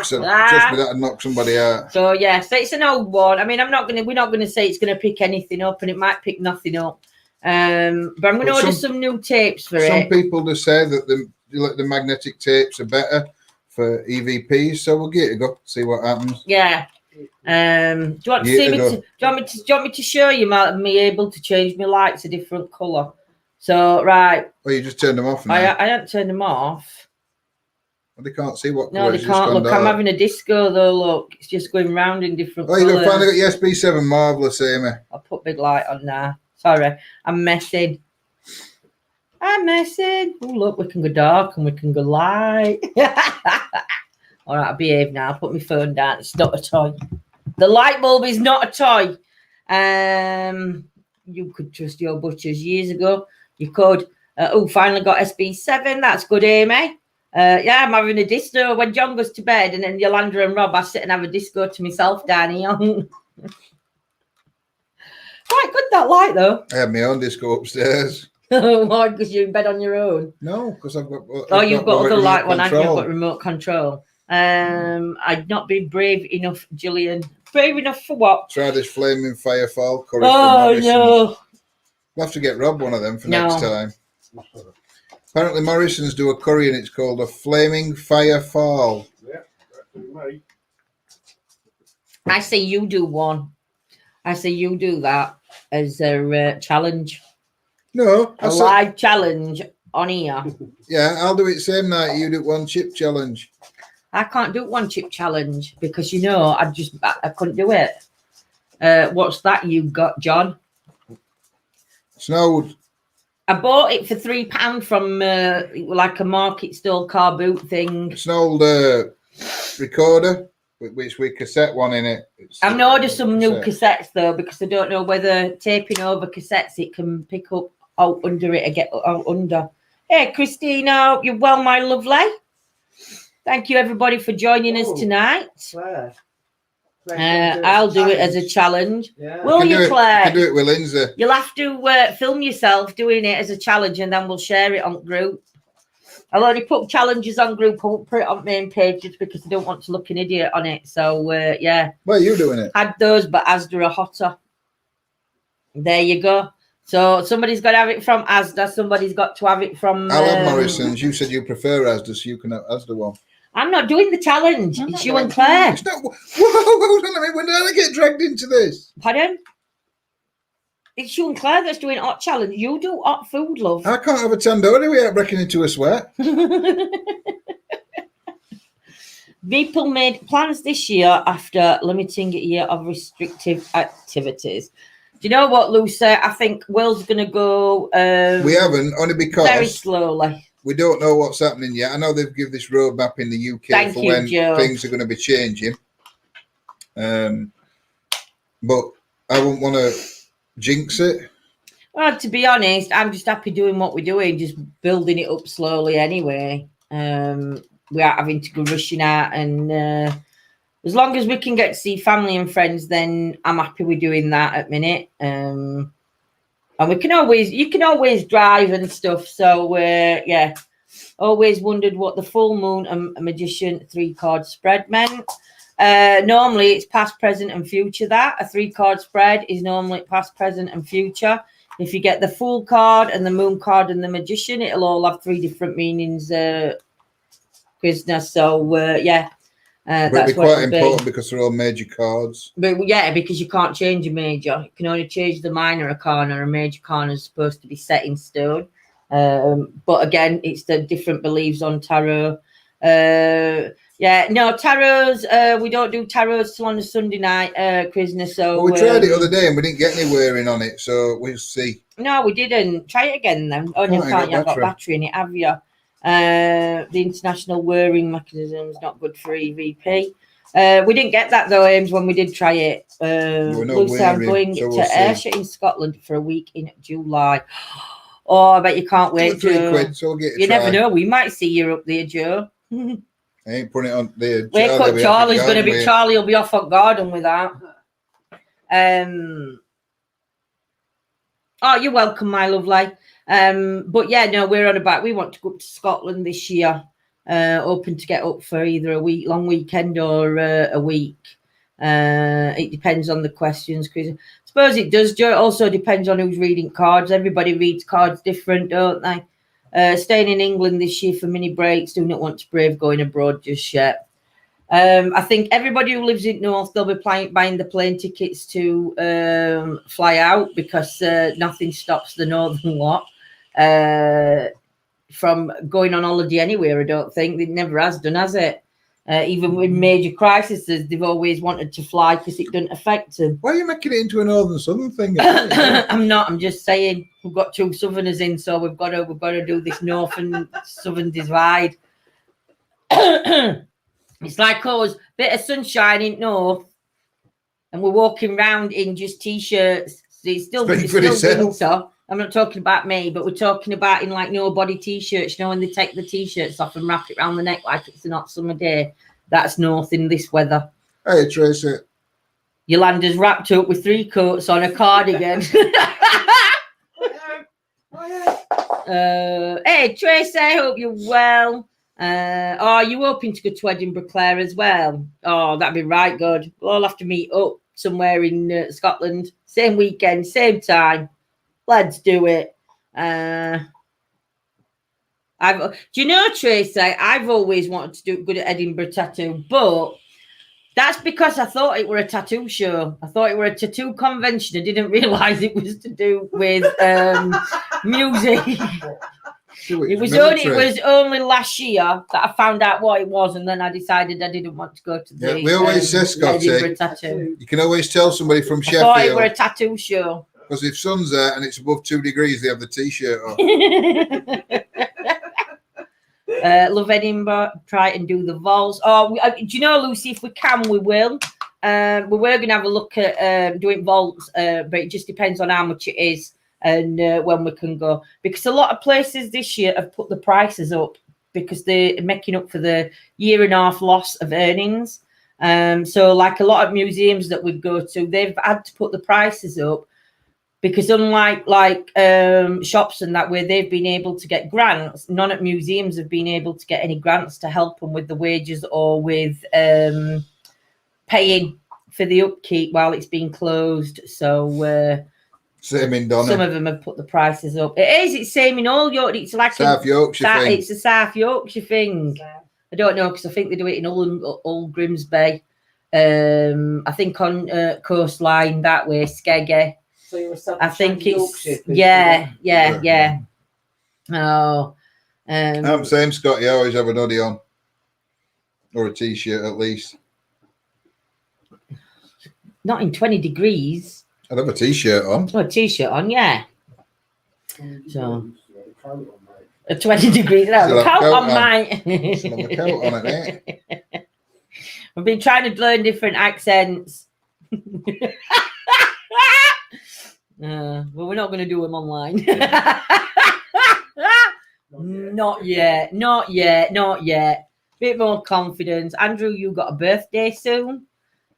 So trust me, that'd knock somebody out. So so it's an old one. I mean, we're not gonna say it's gonna pick anything up, and it might pick nothing up. But I'm gonna order some new tapes for it. Some people just say that the magnetic tapes are better for EVPs, so we'll give it a go, see what happens. Yeah. Do you want me to show you me able to change my lights a different colour? So right. Well, you just turned them off now. I haven't turned them off. Well, they can't see what. No, they can't. Look, I'm having a disco though. Look, it's just going round in different colours. You've finally got your SB7 marvellous, Amy. I'll put big light on now. Sorry, I'm messing. Oh, look, we can go dark and we can go light. All right, I'll behave now. I'll put my phone down. It's not a toy. The light bulb is not a toy. You could trust your butchers years ago. You could. Finally got SB7. That's good, Amy. I'm having a disco. When John goes to bed and then Yolanda and Rob, I sit and have a disco to myself down here. Quite good, that light, though. I have my own disco upstairs. Why? Because you're in bed on your own? No, because I've got... You've got other light one. I've got remote control. I'd not been brave enough, Gillian. Brave enough for what? Try this flaming firefall curry. Oh, no. We'll have to get Rob one of them for next time. Apparently Morrison's do a curry and it's called a flaming firefall. Yeah, that's me. I say you do one. I say you do that as a challenge. No. A live challenge on here. Yeah, I'll do it same night. You do one chip challenge. I can't do one chip challenge because, I couldn't do it. What's that you got, John? Snowed. I bought it for £3 from like a market stall car boot thing. It's an old recorder, which we cassette one in it. I'm going to order some new cassettes though, because I don't know whether taping over cassettes it can pick up out under it or get out under. Hey, Christina, you're well, my lovely. Thank you, everybody, for joining us tonight. Claire. I'll do it as a challenge. Yeah. Will you, Claire? You can do it with Lindsay. You'll have to film yourself doing it as a challenge, and then we'll share it on group. I'll only put challenges on group. I won't put it on main pages because I don't want to look an idiot on it. So, yeah. Where are you doing it? Had those, but Asda are hotter. There you go. So somebody's got to have it from Asda. Somebody's got to have it from... I love Morrison's. You said you prefer Asda, so you can have Asda one. I'm not doing the challenge. I'm It's not you doing and Claire. It's not. Whoa, hold on a minute. When did I get dragged into this? Pardon? It's you and Claire that's doing hot challenge. You do hot food, love. I can't have a tandoori without breaking into a sweat. People made plans this year after limiting a year of restrictive activities. Do you know what, Lucy? I think Will's going to go. We haven't, only because very slowly. we don't know what's happening yet. I know they've given this roadmap in the UK Thank for you, when Joe. things are going to be changing. But I wouldn't want to jinx it. Well, to be honest, I'm just happy doing what we're doing, just building it up slowly anyway. We are having to go rushing out, and as long as we can get to see family and friends, then I'm happy with doing that at minute. And you can always drive and stuff. So yeah, always wondered what the full moon and a magician 3-card spread meant. Normally it's past, present, and future. That a 3-card spread is normally past, present, and future. If you get the Fool card and the Moon card and the Magician, it'll all have 3 different meanings. Business. So yeah, But that's it'd be quite important because they're all major cards. But yeah, because you can't change a major, you can only change the minor arcana. A major arcana is supposed to be set in stone. But again, it's the different beliefs on tarot. Yeah, no, tarots, we don't do tarots till on a Sunday night, Krisna. So Well, we tried it the other day and we didn't get anywhere in on it, so we'll see. No, we didn't. Try it again then. Oh, you can't. You've got battery in it, have you? The international whirring mechanism is not good for EVP. We didn't get that though, Ames, when we did try it. Lucy, I'm going to Ayrshire in Scotland for a week in July. Oh, I bet you can't wait, Joe. £3, so we'll get you never know. We might see you up there, Joe. I ain't putting it on there. Wake up, Charlie's going to be. Charlie will be off at garden with that. Oh, you're welcome, my lovely. But yeah, no, we're on about. We want to go up to Scotland this year. Hoping to get up for either a long weekend or a week. It depends on the questions, because I suppose it does, Joe. It also depends on who's reading cards. Everybody reads cards different, don't they? Staying in England this year for mini breaks. Do not want to brave going abroad just yet. I think everybody who lives in North, they'll be buying the plane tickets to fly out, because nothing stops the northern lot from going on holiday anywhere. I don't think it never has done, has it? Even with major crises, they've always wanted to fly because it doesn't affect them. Why are you making it into a northern southern thing? I'm not. I'm just saying we've got 2 southerners in, so we've got to do this north and southern divide. It's like us, bit of sunshine in north, and we're walking around in just t-shirts. So it's still winter. I'm not talking about me, but we're talking about in like no-body t-shirts. You know, when they take the t-shirts off and wrap it around the neck like it's a hot summer day. That's north in this weather. Hey, Tracy. Yolanda's wrapped up with 3 coats on a cardigan. Hey, Tracy, I hope you're well. Are you hoping to go to Edinburgh, Claire, as well? Oh, that'd be right good. We'll all have to meet up somewhere in Scotland. Same weekend, same time. Let's do it. Do you know, Tracy, I've always wanted to do good at Edinburgh tattoo, but that's because I thought it were a tattoo show. I thought it were a tattoo convention. I didn't realise it was to do with music. It was only last year that I found out what it was, and then I decided I didn't want to go to the we always say, Scotty, Edinburgh tattoo. You can always tell somebody from Sheffield. I thought it were a tattoo show. Because if sun's there and it's above 2 degrees, they have the t-shirt on. Love Edinburgh. Try and do the vols. Oh, do you know, Lucy? If we can, we will. We were going to have a look at doing vaults, but it just depends on how much it is and when we can go. Because a lot of places this year have put the prices up because they're making up for the 1.5 year loss of earnings. So, like a lot of museums that we go to, they've had to put the prices up. Because unlike shops and that, where they've been able to get grants, none at museums have been able to get any grants to help them with the wages or with paying for the upkeep while it's been closed. So same in Donna. Some of them have put the prices up. It's same in all York. It's like South Yorkshire thing. It's a South Yorkshire thing. I don't know because I think they do it in Old Grimsby. I think on coastline that way, Skeggy. So you're I think it's Yorkshire, yeah. Oh, I'm saying, Scott, you always have an hoodie on or a t-shirt at least. not in 20 degrees. I'd have a t-shirt on. Oh, a t-shirt on, yeah. So a 20 degrees. No, Still the have coat a coat on, on. mate. Still have a coat on it, eh? I've been trying to learn different accents. Well, we're not going to do them online. Not yet. Bit more confidence. Andrew, you got a birthday soon.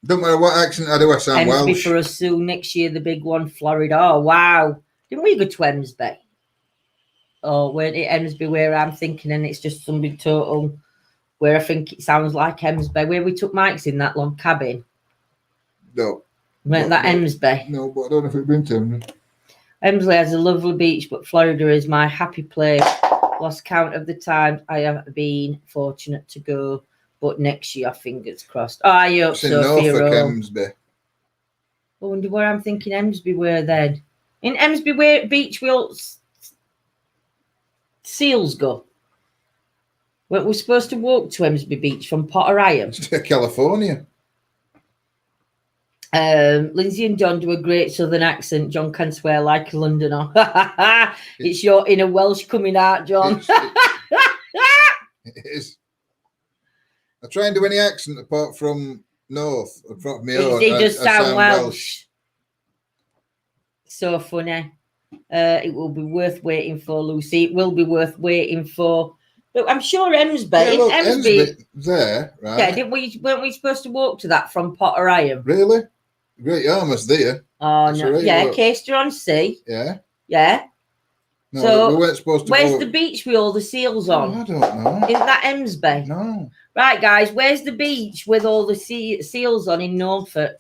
Don't matter what accent I do, I sound Emsby Welsh. for us soon. Next year, the big one, Florida. Oh, wow. Didn't we go to Emsby? Oh, weren't it Emsby where I'm thinking, and it's just somebody total where I think it sounds like Emsby, where we took Mike's in that log cabin. No. Weren't that Emsby? No, but I don't know if we've been to him. Emsby has a lovely beach, but Florida is my happy place. Lost count of the times I have been fortunate to go, but next year, fingers crossed. Oh, I hope It's in so, Norfolk, Firo. Emsby. I wonder where I'm thinking Emsby were then. In Emsby where beach will seals go. We're supposed to walk to Emsby Beach from Potteriam. It's to California. Lindsay and John do a great southern accent. John can swear like a Londoner. It's your inner Welsh coming out, John. It is. I try and do any accent apart from North, apart from my own. It does I sound Welsh. So funny. It will be worth waiting for, Lucy. It will be worth waiting for. Look, I'm sure Emsby. Yeah, look, Emsby there, right? Yeah, weren't we supposed to walk to that from Potteriam? Really? Great Yarmouth's there. Oh, That's no. right, Yeah, look. Caister on Sea. Yeah. Yeah. No, So, we weren't supposed to. Where's go. the beach with all the seals on? Oh, I don't know. Isn't that Emsby? No. Right, guys, where's the beach with all the seals on in Norfolk?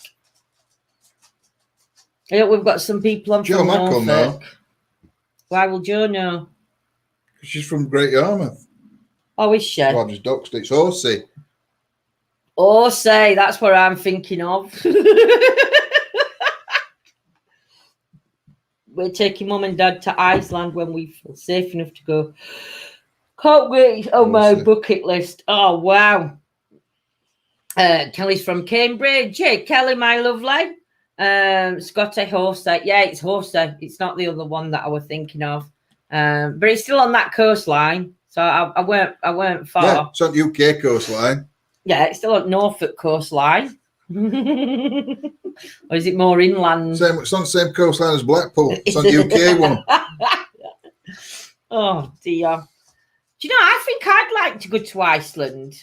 I hope we've got some people on Joe from Mack will Norfolk. know. Why will Joe know? She's from Great Yarmouth. Oh, is she? Well, just doxed it. It's Horsey. Oh, say, that's what I'm thinking of. We're taking mum and dad to Iceland when we feel safe enough to go. Can't wait on my bucket list. Oh, wow. Kelly's from Cambridge. Hey, Kelly, my lovely. Scotty Horsey. Yeah, it's Horsey. It's not the other one that I was thinking of. But it's still on that coastline. So I weren't far. Yeah, it's on UK coastline. Yeah, it's still on Norfolk coastline. Or is it more inland? It's on the same coastline as Blackpool. It's on UK one. Oh dear. Do you know, I think I'd like to go to Iceland.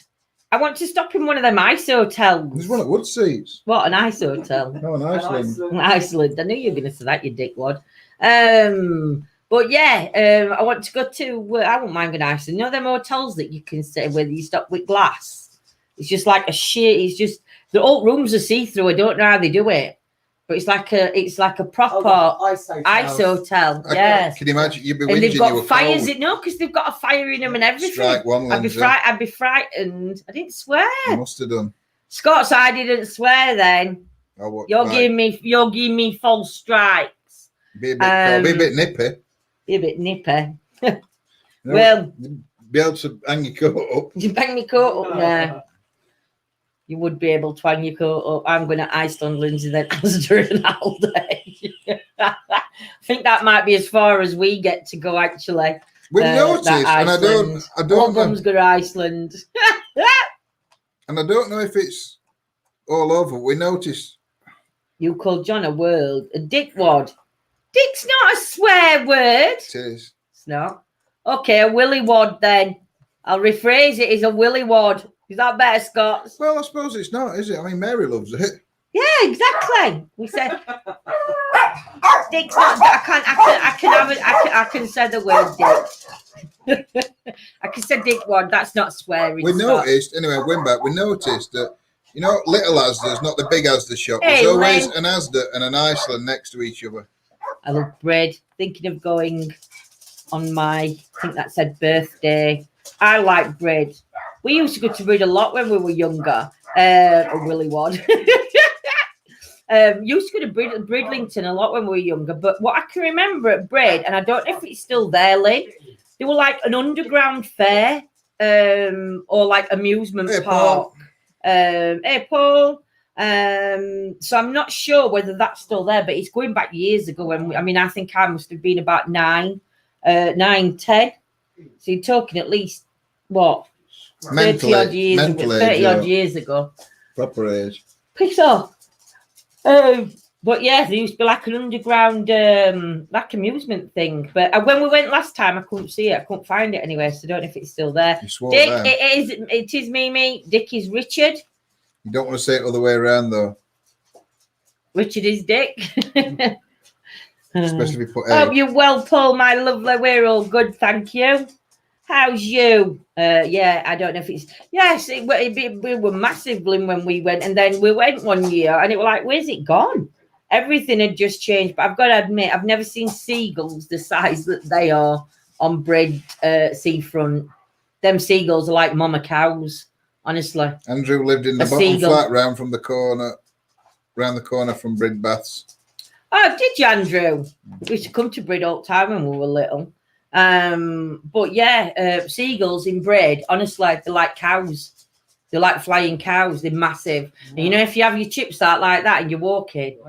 I want to stop in one of them ice hotels. There's one at Woodseats. What, an ice hotel? No, in Iceland. Iceland. I knew you were going to say that, you dickwad. But yeah, I want to go to, I wouldn't mind going to Iceland. You know them hotels that you can stay where you stop with glass? It's just like a shit. It's just, the old rooms are see-through. I don't know how they do it. But it's like a proper ice hotel. Yes. Can you imagine? You'd be whinging. And they've got you were fires cold. in, no, because they've got a fire in them and everything. Strike one, I'd be Lindsay. I'd be frightened. I didn't swear. You must have done. Scott, I didn't swear then. Oh, what, You're right. giving me false strikes. Be a bit, be a bit nippy. Be a bit nippy. You know, Well, be able to hang your coat up. you bang your coat up there. You would be able to hang your coat up. I'm going to Iceland, Lindsay, then Asda and Aldi. I think that might be as far as we get to go, actually. We noticed, and I don't know. Mum's go to Iceland. And I don't know if it's all over. We noticed. You called John a dickwad. Dick's not a swear word. It is. It's not. Okay, a willy wad then. I'll rephrase it as a willy wad. Is that better, Scott? Well, I suppose it's not, is it? I mean, Mary loves it. Yeah, exactly. We said Dick's not. I can say the word Dick. I can say dickwad. That's not swearing. We Scott. noticed anyway. Went back. We noticed that little Asda's not the big Asda shop. Hey, There's always Len. an Asda and an Iceland next to each other. I love bread. Thinking of going on my, I think that said birthday. I like bread. We used to go to Brid a lot when we were younger. Willie Wad. Used to go to Bridlington a lot when we were younger. But what I can remember at Brid, and I don't know if it's still there, Lee, they were like an underground fair or like amusement park. Hey, Paul. So I'm not sure whether that's still there, but it's going back years ago. I think I must have been about 9, 10. So you're talking at least, what? 30 odd years ago. Proper age. Piss off. But yeah, there used to be like an underground like amusement thing. But when we went last time, I couldn't see it. I couldn't find it anywhere, so I don't know if it's still there. Dick, it is Mimi. Dick is Richard. You don't want to say it the other way around, though. Richard is Dick. Especially if you put Hope you're well, Paul, my lovely. We're all good, thank you. How's you? Yeah, I don't know if it's... Yes, we were massive when we went, and then we went one year, and it was like, where's it gone? Everything had just changed, but I've got to admit, I've never seen seagulls the size that they are on Brid seafront. Them seagulls are like mama cows, honestly. Andrew lived in the bottom flat round the corner from Brid Baths. Oh, did you, Andrew? We used to come to Brid all the time when we were little. But yeah, seagulls in Brid, honestly, they're like cows. They're like flying cows. They're massive. And you know, if you have your chips out like that and you're walking,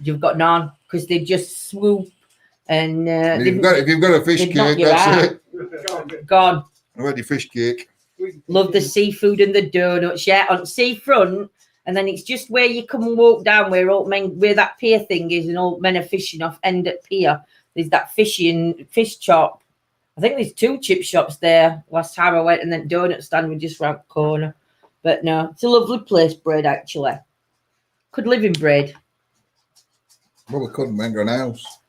you've got none because they just swoop. And if you've got a fish cake, that's it. Gone. I've had your fish cake. Love the seafood and the donuts. Yeah, on seafront, and then it's just where you come and walk down where that pier thing is, and old men are fishing off end at pier. There's that fish shop. I think there's 2 chip shops there last time I went, and then donut stand was just round the corner. But no, it's a lovely place, Brid, actually. Could live in Brid. Well, we couldn't. We ain't got an house.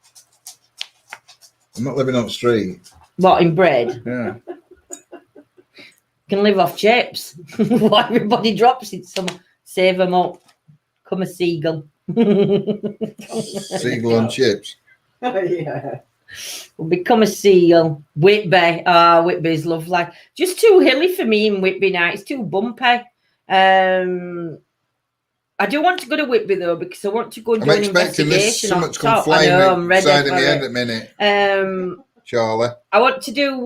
I'm not living on the street. What, in Brid? Yeah. Can live off chips. Why everybody drops it, some save them up. Come a seagull. Seagull on chips. Yeah. We'll become a seagull. Whitby. Whitby's lovely. Just too hilly for me in Whitby now. It's too bumpy. I do want to go to Whitby though, because I want to go and do an investigation. I'm expecting this come flying inside of me head at minute. Charlie. I want to do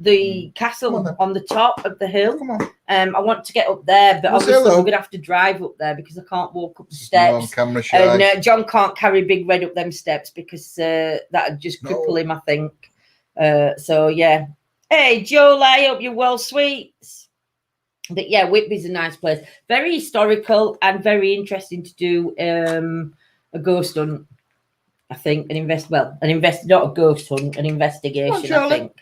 the castle on the top of the hill. Come on. I want to get up there, but obviously we're going to have to drive up there because I can't walk up the steps. Camera shy. And John can't carry Big Red up them steps because that would just cripple him, I think. So, yeah. Hey, Joel, I hope you're well, sweets. But, yeah, Whitby's a nice place. Very historical and very interesting to do a ghost hunt. I think not a ghost hunt, an investigation. I think.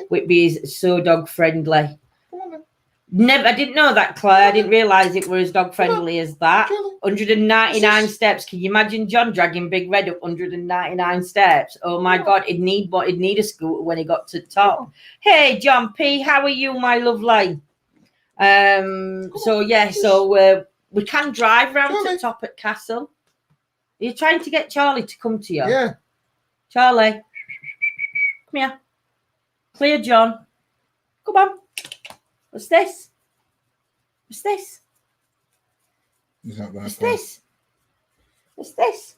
Whitby is so dog friendly. I didn't know that, Claire. I didn't realise it were as dog friendly as that. 199 steps. Can you imagine John dragging Big Red up 199 steps? Oh my God, he'd need a scooter when he got to the top. Hey, John P, how are you, my lovely? So we can drive round to the top at Castle. Are you trying to get Charlie to come to you? Yeah. Charlie, come here. Clear, John. Come on. What's this? What's this? What's this? What's this?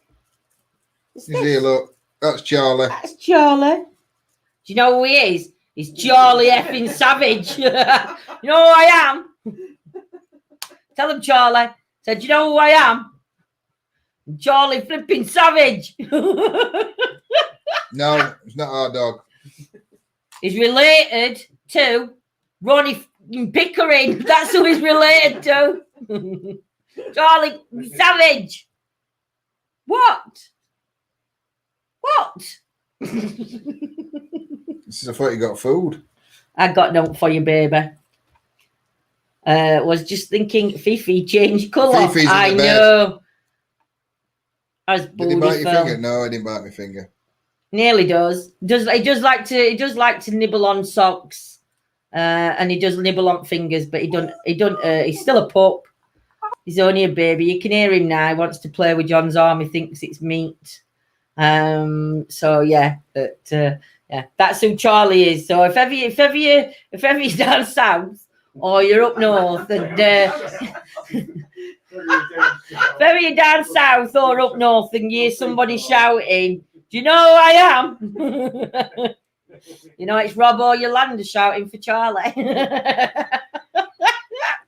What's He's here, look. That's Charlie. That's Charlie. Do you know who he is? He's Charlie effing Savage. You know who I am? Tell him, Charlie. Said, do you know who I am? Charlie flipping Savage. No, it's not our dog. He's related to Ronnie Pickering. That's who he's related to. Charlie Savage. What? This is I thought you got food. I got note for you, baby. Was just thinking Fifi changed colour. Fifi's in the I bed. know. Did he bite your finger? No, he didn't bite my finger. Nearly does. He does like to nibble on socks, and he does nibble on fingers, but he don't. He's still a pup. He's only a baby. You can hear him now. He wants to play with John's arm. He thinks it's meat. So yeah, but Yeah, that's who Charlie is. So if ever you're down south or you're up north, and if ever you're down south or up north and you hear somebody shouting, "Do you know who I am?" You know it's Rob or Yolanda shouting for Charlie. Come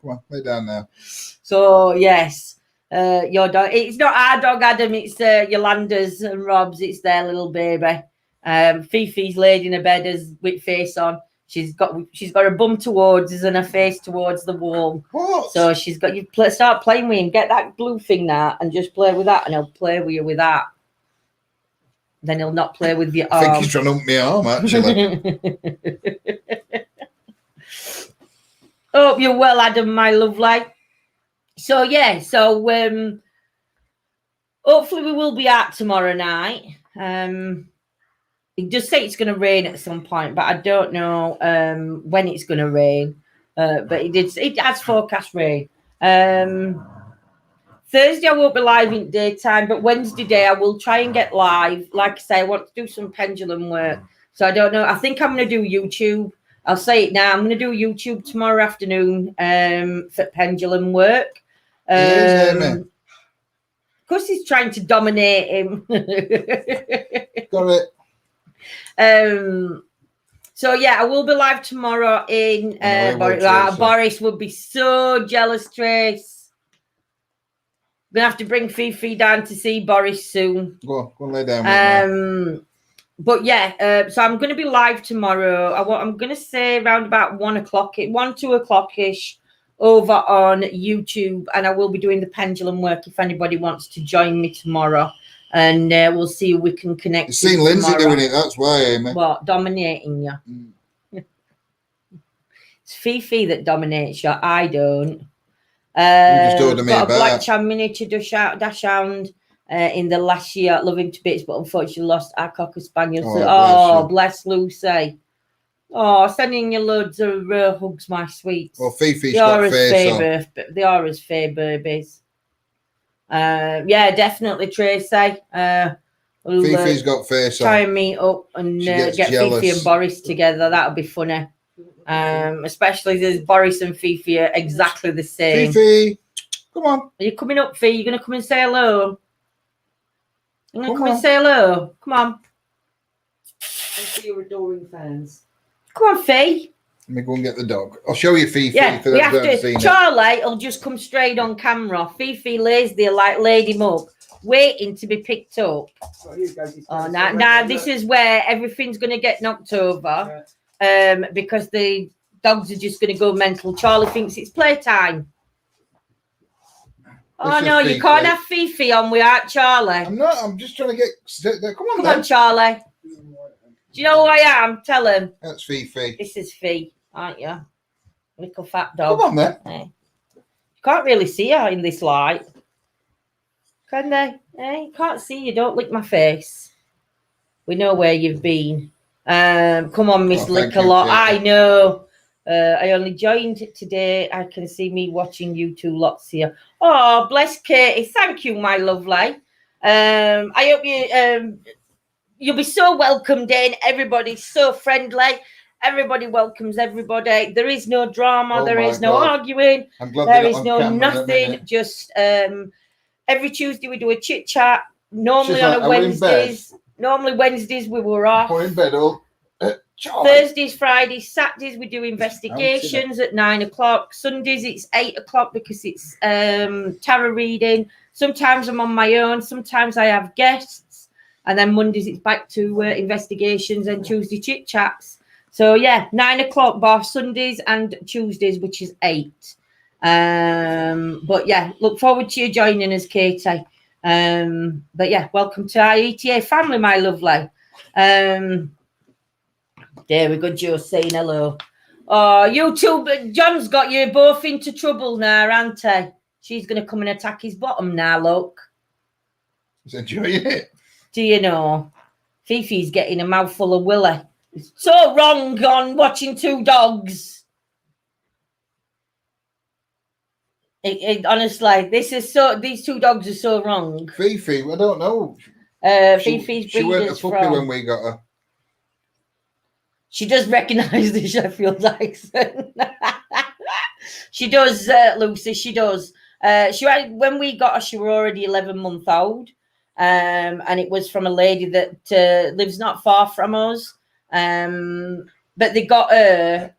on, lay down now. So yes, your dog. It's not our dog, Adam. It's Yolanda's and Rob's. It's their little baby. Fifi's laid in her bed with face on. She's got her bum towards us and her face towards the wall. What? So she's got you start playing with him. Get that blue thing there and just play with that, and he'll play with you with that. Then he'll not play with your arm. I think he's trying to hump my arm, actually. Hope you're well, Adam, my lovely. So yeah, hopefully we will be out tomorrow night. It does say it's going to rain at some point, but I don't know when it's going to rain. But it has forecast rain. Thursday I won't be live in daytime, but Wednesday day I will try and get live. Like I say, I want to do some pendulum work. So I don't know. I think I'm going to do YouTube. I'll say it now. I'm going to do YouTube tomorrow afternoon for pendulum work. Of course, he's trying to dominate him. Got it. So yeah, I will be live tomorrow in Boris would be so jealous, Trace. Gonna have to bring Fifi down to see Boris soon. Go on, lay down. But yeah, so I'm gonna be live tomorrow. I'm gonna say around about 2 o'clock ish over on YouTube, and I will be doing the pendulum work if anybody wants to join me tomorrow. And we'll see if we can connect. You've seen Lindsay doing it, that's why, Amy. What, dominating you? It's Fifi that dominates you. I don't. You just ordered me got a about black chan miniature dachshund in the last year. Love him to bits, but unfortunately lost our cocker spaniel. Oh, bless Lucy. Oh, sending you loads of hugs, my sweets. Well, Fifi's got face on. They are as fair babies. Yeah, definitely, Tracy. Fifi's got face on. Try and meet up and get jealous. Fifi and Boris together. That'll be funny. Especially as Boris and Fifi are exactly the same. Fifi, come on. Are you coming up, Fi? You're going to come and say hello? You're going to come and say hello? Come on. And for your adoring fans. Come on, Fi. Let me go and get the dog. I'll show you Fifi. Yeah, for we those who have haven't to. seen Charlie will just come straight on camera. Fifi lays there like Lady Mug, waiting to be picked up. Oh, now this is where everything's going to get knocked over. Because the dogs are just going to go mental. Charlie thinks it's playtime. Oh no, you can't have Fifi on without Charlie. I'm not. I'm just trying to get. Come on, Charlie. Do you know who I am? Tell him. That's Fifi. This is Fi, aren't you? Little fat dog. Come on then. Hey. You can't really see her in this light, can they? Hey, you can't see you. Don't lick my face. We know where you've been. Come on, Miss Lickalot. I know. I only joined today. I can see me watching you two lots here. Oh, bless Katie. Thank you, my lovely. I hope you'll be so welcomed in. Everybody's so friendly. Everybody welcomes everybody. There is no drama. There is no arguing. There is no nothing. Just every Tuesday we do a chit chat. Normally on a Wednesdays. Normally Wednesdays we were off. We're in bed all. Thursdays, Fridays, Saturdays we do investigations at 9 o'clock. Sundays it's 8 o'clock because it's tarot reading. Sometimes I'm on my own. Sometimes I have guests. And then Mondays it's back to investigations and Tuesday chit chats. So yeah, 9 o'clock bar Sundays and Tuesdays, which is 8. But yeah, look forward to you joining us, Katie. But yeah, welcome to our ETA family, my lovely. There we go, Joe saying hello. Oh, you two, John's got you both into trouble now, hasn't he? She's going to come and attack his bottom now, look. He's enjoying it. Do you know? Fifi's getting a mouthful of willy. It's so wrong on watching two dogs. Honestly, these two dogs are so wrong. Fifi, I don't know. Fifi's she weren't a puppy from when we got her. She does recognise the Sheffield accent. She does, Lucy. She does. When we got her, she was already 11-month old, and it was from a lady that lives not far from us. But they got her,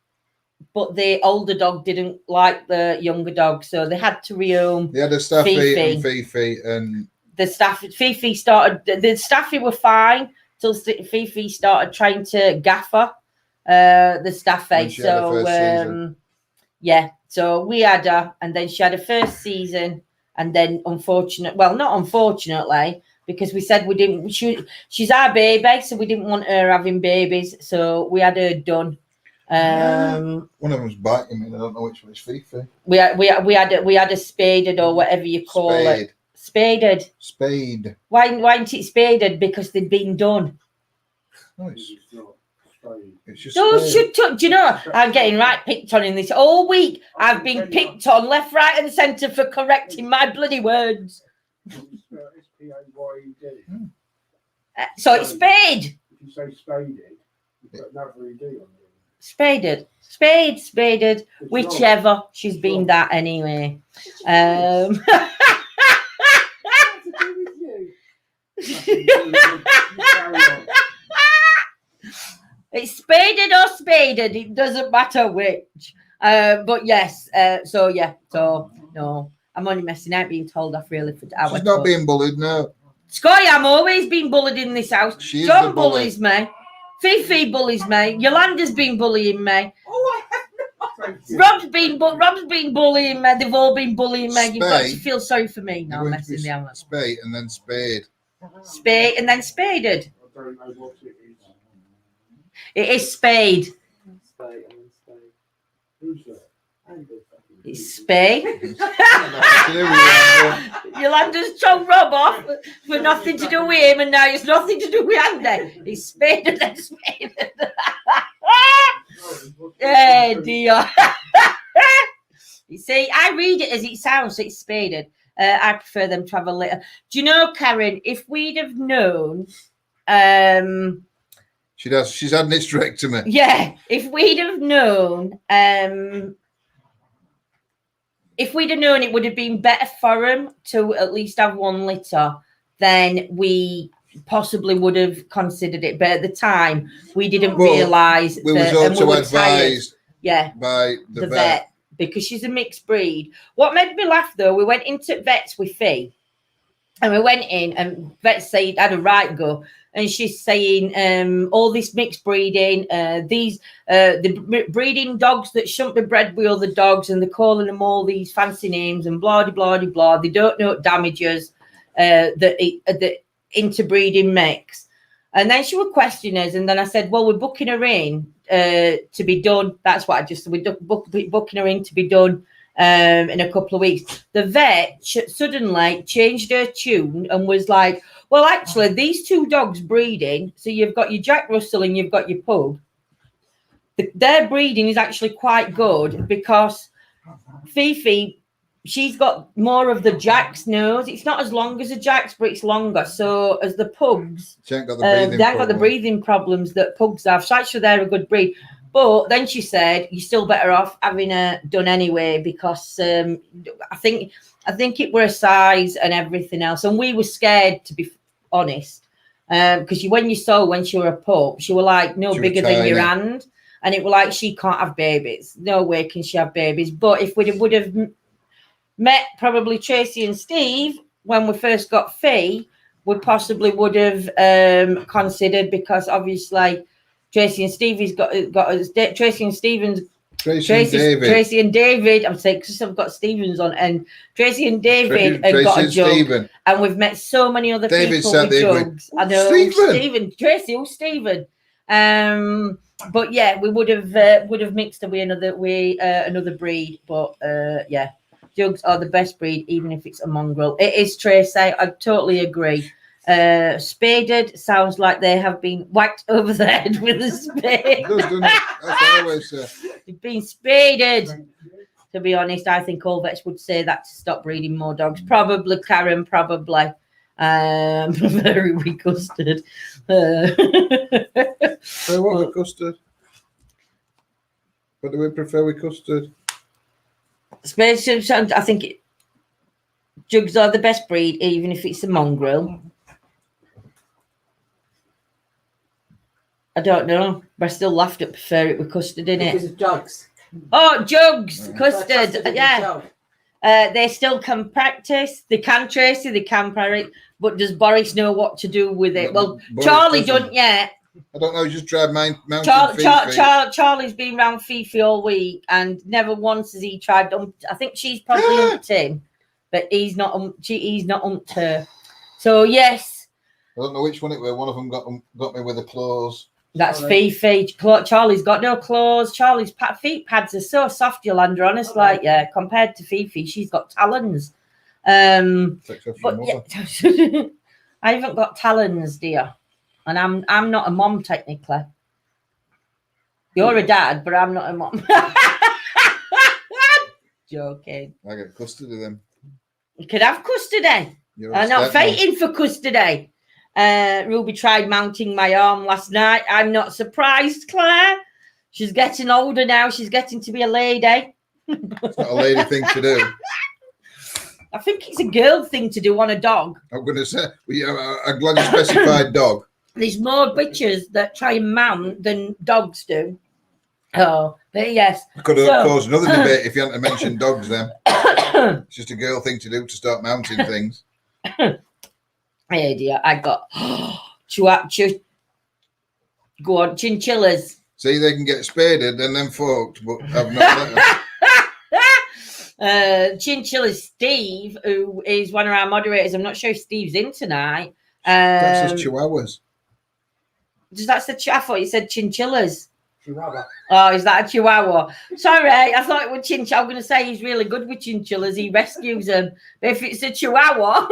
but the older dog didn't like the younger dog, so they had to rehome. They had a Staffy Fifi. and Fifi, and the Staffy. Fifi started. The Staffy were fine till Fifi started trying to gaffer the Staffy. So yeah, so we had her, and then she had her first season, and then not unfortunately, because we said we didn't. She's our baby, so we didn't want her having babies, so we had her done. one of them's biting me. I don't know which one is Fifi. We had a spaded or whatever you call it. Spaded. Spade. Why isn't it spaded? Because they'd been done. No, it's just. Oh, spade. do you know? I'm getting right picked on in this all week. I've been picked on left, right, and centre for correcting my bloody words. So it's spade. If you say spaded, you put another ED on it. Spaded. Spaded. Whichever. She's been that anyway. It's spaded or spaded. It doesn't matter which. But yes. So no. I'm only messing out being told off really for hours. She's not being bullied, no. Scoy, I'm always being bullied in this house. John bullies me. Fifi bullies me. Yolanda's been bullying me. Oh, I have no. Rob's been bullying me. They've all been bullying me. You've got to feel sorry for me. No, I'm messing the hour. Spade and then spade. Spade and then spaded. I don't know what it is. It is spade. Spade and spade. Who's that? It's spade. Yolanda's told Rob off for nothing to do with him, and now it's nothing to do with Andy. It's spade and then spade. Yeah, dear. You see, I read it as it sounds, so it's spaded. I prefer them to have a little. Do you know, Karen, if we'd have known, she's had an hysterectomy. Yeah, if we'd have known, it would have been better for him to at least have one litter, then we possibly would have considered it. But at the time, we didn't realise. We was also advised by the vet. Because she's a mixed breed. What made me laugh, though, we went into vets with Fee. And we went in, and vet said, had a right go. And she's saying, all this mixed breeding, the breeding dogs that shouldn't be bred with other dogs, and they're calling them all these fancy names and blah, blah, blah, blah. They don't know what damages the interbreeding mix. And then she would question us, and then I said, well, we're booking her in to be done. That's what I just said. We're booking her in to be done in a couple of weeks. The vet suddenly changed her tune and was like, well, actually, these two dogs breeding, so you've got your Jack Russell and you've got your pug. Their breeding is actually quite good because Fifi, she's got more of the Jack's nose. It's not as long as a Jack's, but it's longer. So as the pugs, they ain't got the breathing problems that pugs have. So actually, they're a good breed. But then she said, you're still better off having her done anyway, because I think it were a size and everything else. And we were scared, to be honest, because when she were a pup, she were like no bigger than your hand. And it were like, she can't have babies. No way can she have babies. But if we would have met probably Tracy and Steve when we first got Fee, we possibly would have considered, because obviously Tracy and Stevie's got us. Tracy and Stevens. Tracy and David. I'm saying because I've got Stevens on, and Tracy and David have got a jug. Stephen. And we've met so many other people with jugs. I know Stephen, Tracy, Stephen. But yeah, we would have mixed away another breed. But yeah, jugs are the best breed, even if it's a mongrel. It is, Tracy. I totally agree. Spaded sounds like they have been whacked over the head with a spade. It does, doesn't it? That's what I always say. They've been spaded. To be honest, I think all vets would say that to stop breeding more dogs. Probably, Karen, probably. Very wee custard. So what with custard? What do we prefer with custard? I think jugs are the best breed, even if it's a mongrel. I don't know, but I still laughed at prefer it with custard in Because it. of dogs. Oh, jugs, Yeah. custard, yeah. They still can practice. They can trace it, they can parrot. But does Boris know what to do with it? Well, Boris Charlie doesn't. don't yet. I don't know. He just tried mounting Fifi. Charlie's been round Fifi all week, and never once has he tried. I think she's probably umped him, but he's not. He's not umped her. So yes, I don't know which one it was. One of them got me with the claws. that's Charlie. Fifi. Charlie's got no claws. Charlie's feet pads are so soft, Yolanda. Honestly, like, yeah, compared to Fifi, she's got talons. Takes off your But mother. yeah, I haven't got talons, dear, and I'm not a mom technically. You're a dad, but I'm not a mom. Joking. I get custody then. You could have custody. You're I'm a not stepmom. fighting for custody. Ruby tried mounting my arm last night. I'm not surprised, Claire. She's getting older now. She's getting to be a lady. It's not a lady thing to do. I think it's a girl thing to do on a dog. I'm going to say, I'm glad you specified dog. There's more bitches that try and mount than dogs do. Oh, but yes. Could have So- caused another debate if you hadn't mentioned dogs then. It's just a girl thing to do to start mounting things. Hey dear, I got go on, chinchillas. See, they can get spaded and then forked, but I've not let Chinchilla Steve, who is one of our moderators. I'm not sure if Steve's in tonight. That's just chihuahuas. That's the I thought you said chinchillas. Chihuahua. Oh, is that a chihuahua? Sorry, I thought it was chinchilla. I'm going to say he's really good with chinchillas. He rescues them. But if it's a chihuahua,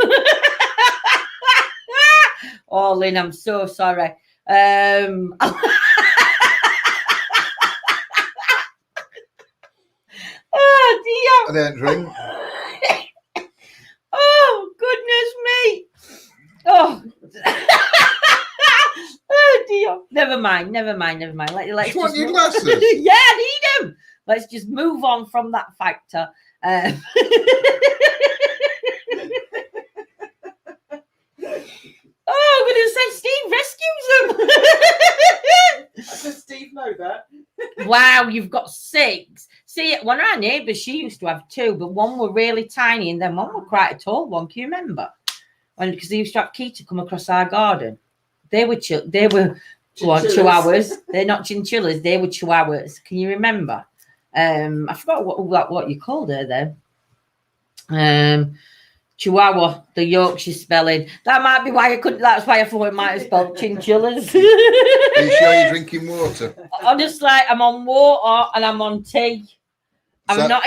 oh, Lynn, I'm so sorry. Oh I dear. didn't drink. Oh goodness me. Oh. Oh dear. Never mind. Let's You want just your move- glasses? Yeah, I need them. Let's just move on from that factor. Oh, I'm going to say Steve rescues them. Does Steve know that? Wow, you've got 6. See, one of our neighbours, she used to have 2, but one were really tiny and then one were quite a tall one. Can you remember? Because they used to have Keita come across our garden. They were chihuahuas. They're not chinchillas. They were chihuahuas. Can you remember? I forgot what you called her then. Chihuahua, the Yorkshire spelling. That might be why I couldn't. That's why I thought it might have spelled chinchillas. Are you sure you're drinking water? Honestly, I'm on water and I'm on tea. I've So- not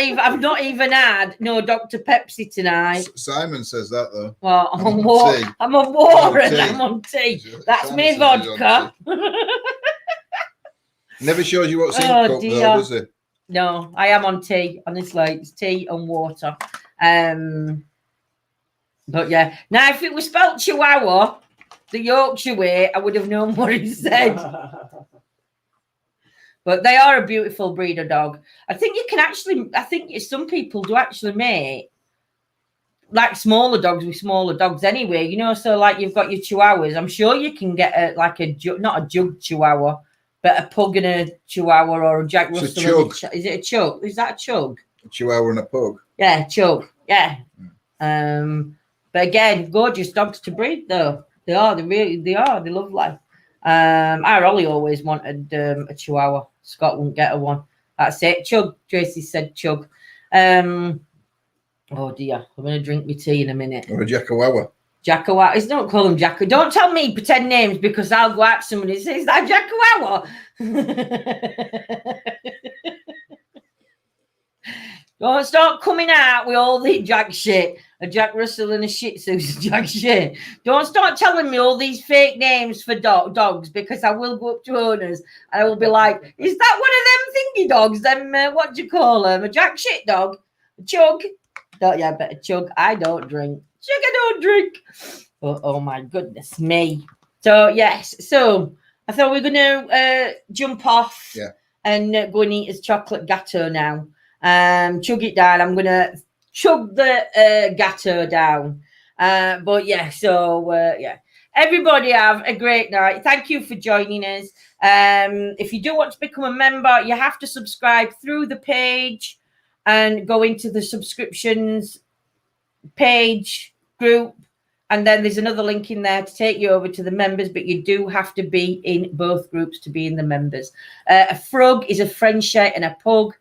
even had no Dr. Pepsi tonight. Simon says that though. Well, I'm I'm on on water. tea. I'm on water and tea. I'm on tea. Simon That's says me he's on vodka. Never shows you what's in Oh, cup dear. though, does it? No, I am on tea. Honestly, it's tea and water. But yeah, now if it was spelled Chihuahua, the Yorkshire way, I would have known what it said. But they are a beautiful breed of dog. I think some people do actually make like smaller dogs with smaller dogs anyway, you know. So like you've got your Chihuahuas. I'm sure you can get not a jug Chihuahua, but a pug and a Chihuahua or a Jack It's a Russell. chug. Is it a chug? Is that a chug? A chihuahua and a pug. Yeah, chug. Yeah. But again, gorgeous dogs to breed though. They are. They're lovely. Our Ollie always wanted a Chihuahua. Scott wouldn't get her one. That's it. Chug. Tracy said chug. Oh dear. I'm going to drink my tea in a minute. Or a jackawawa. Jackawawa. Don't call them Jacka. Don't tell me pretend names because I'll go at somebody and say, is that Jackawawa? Don't start coming out with all the Jack shit. A Jack Russell and a Shih Tzu's Jack shit. Don't start telling me all these fake names for dogs because I will go up to owners and I will be like, is that one of them thingy dogs? Them, what do you call them? A Jack shit dog? A chug? But a chug. I don't drink. Chug, I don't drink. Oh my goodness me. So, yes. So, I thought we were going to jump off. Yeah. and go and eat his chocolate gâteau now. Chug it down. I'm going to chug the gâteau down. But yeah, so yeah. Everybody have a great night. Thank you for joining us. If you do want to become a member, you have to subscribe through the page and go into the subscriptions page group. And then there's another link in there to take you over to the members, but you do have to be in both groups to be in the members. A frog is a friendship and a pug.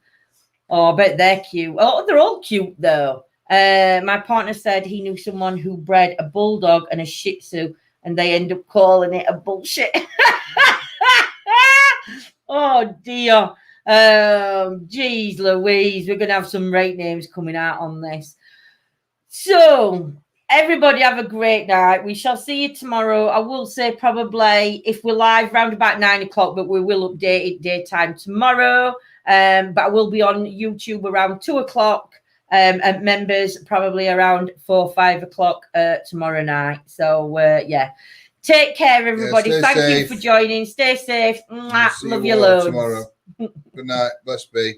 Oh, I bet they're cute. Oh, they're all cute though. My partner said he knew someone who bred a bulldog and a shih tzu, and they end up calling it a bullshit. Oh dear. Geez Louise, we're gonna have some rate names coming out on this. So everybody have a great night. We shall see you tomorrow. I will say probably if we're live round about 9 o'clock, but we will update it daytime tomorrow. But I will be on YouTube around 2 o'clock. And members probably around 4 or 5 o'clock tomorrow night. So yeah, take care, everybody. Yeah, Thank safe. you for joining. Stay safe. Mwah. See Love you you all loads. tomorrow. Good night. Bless be.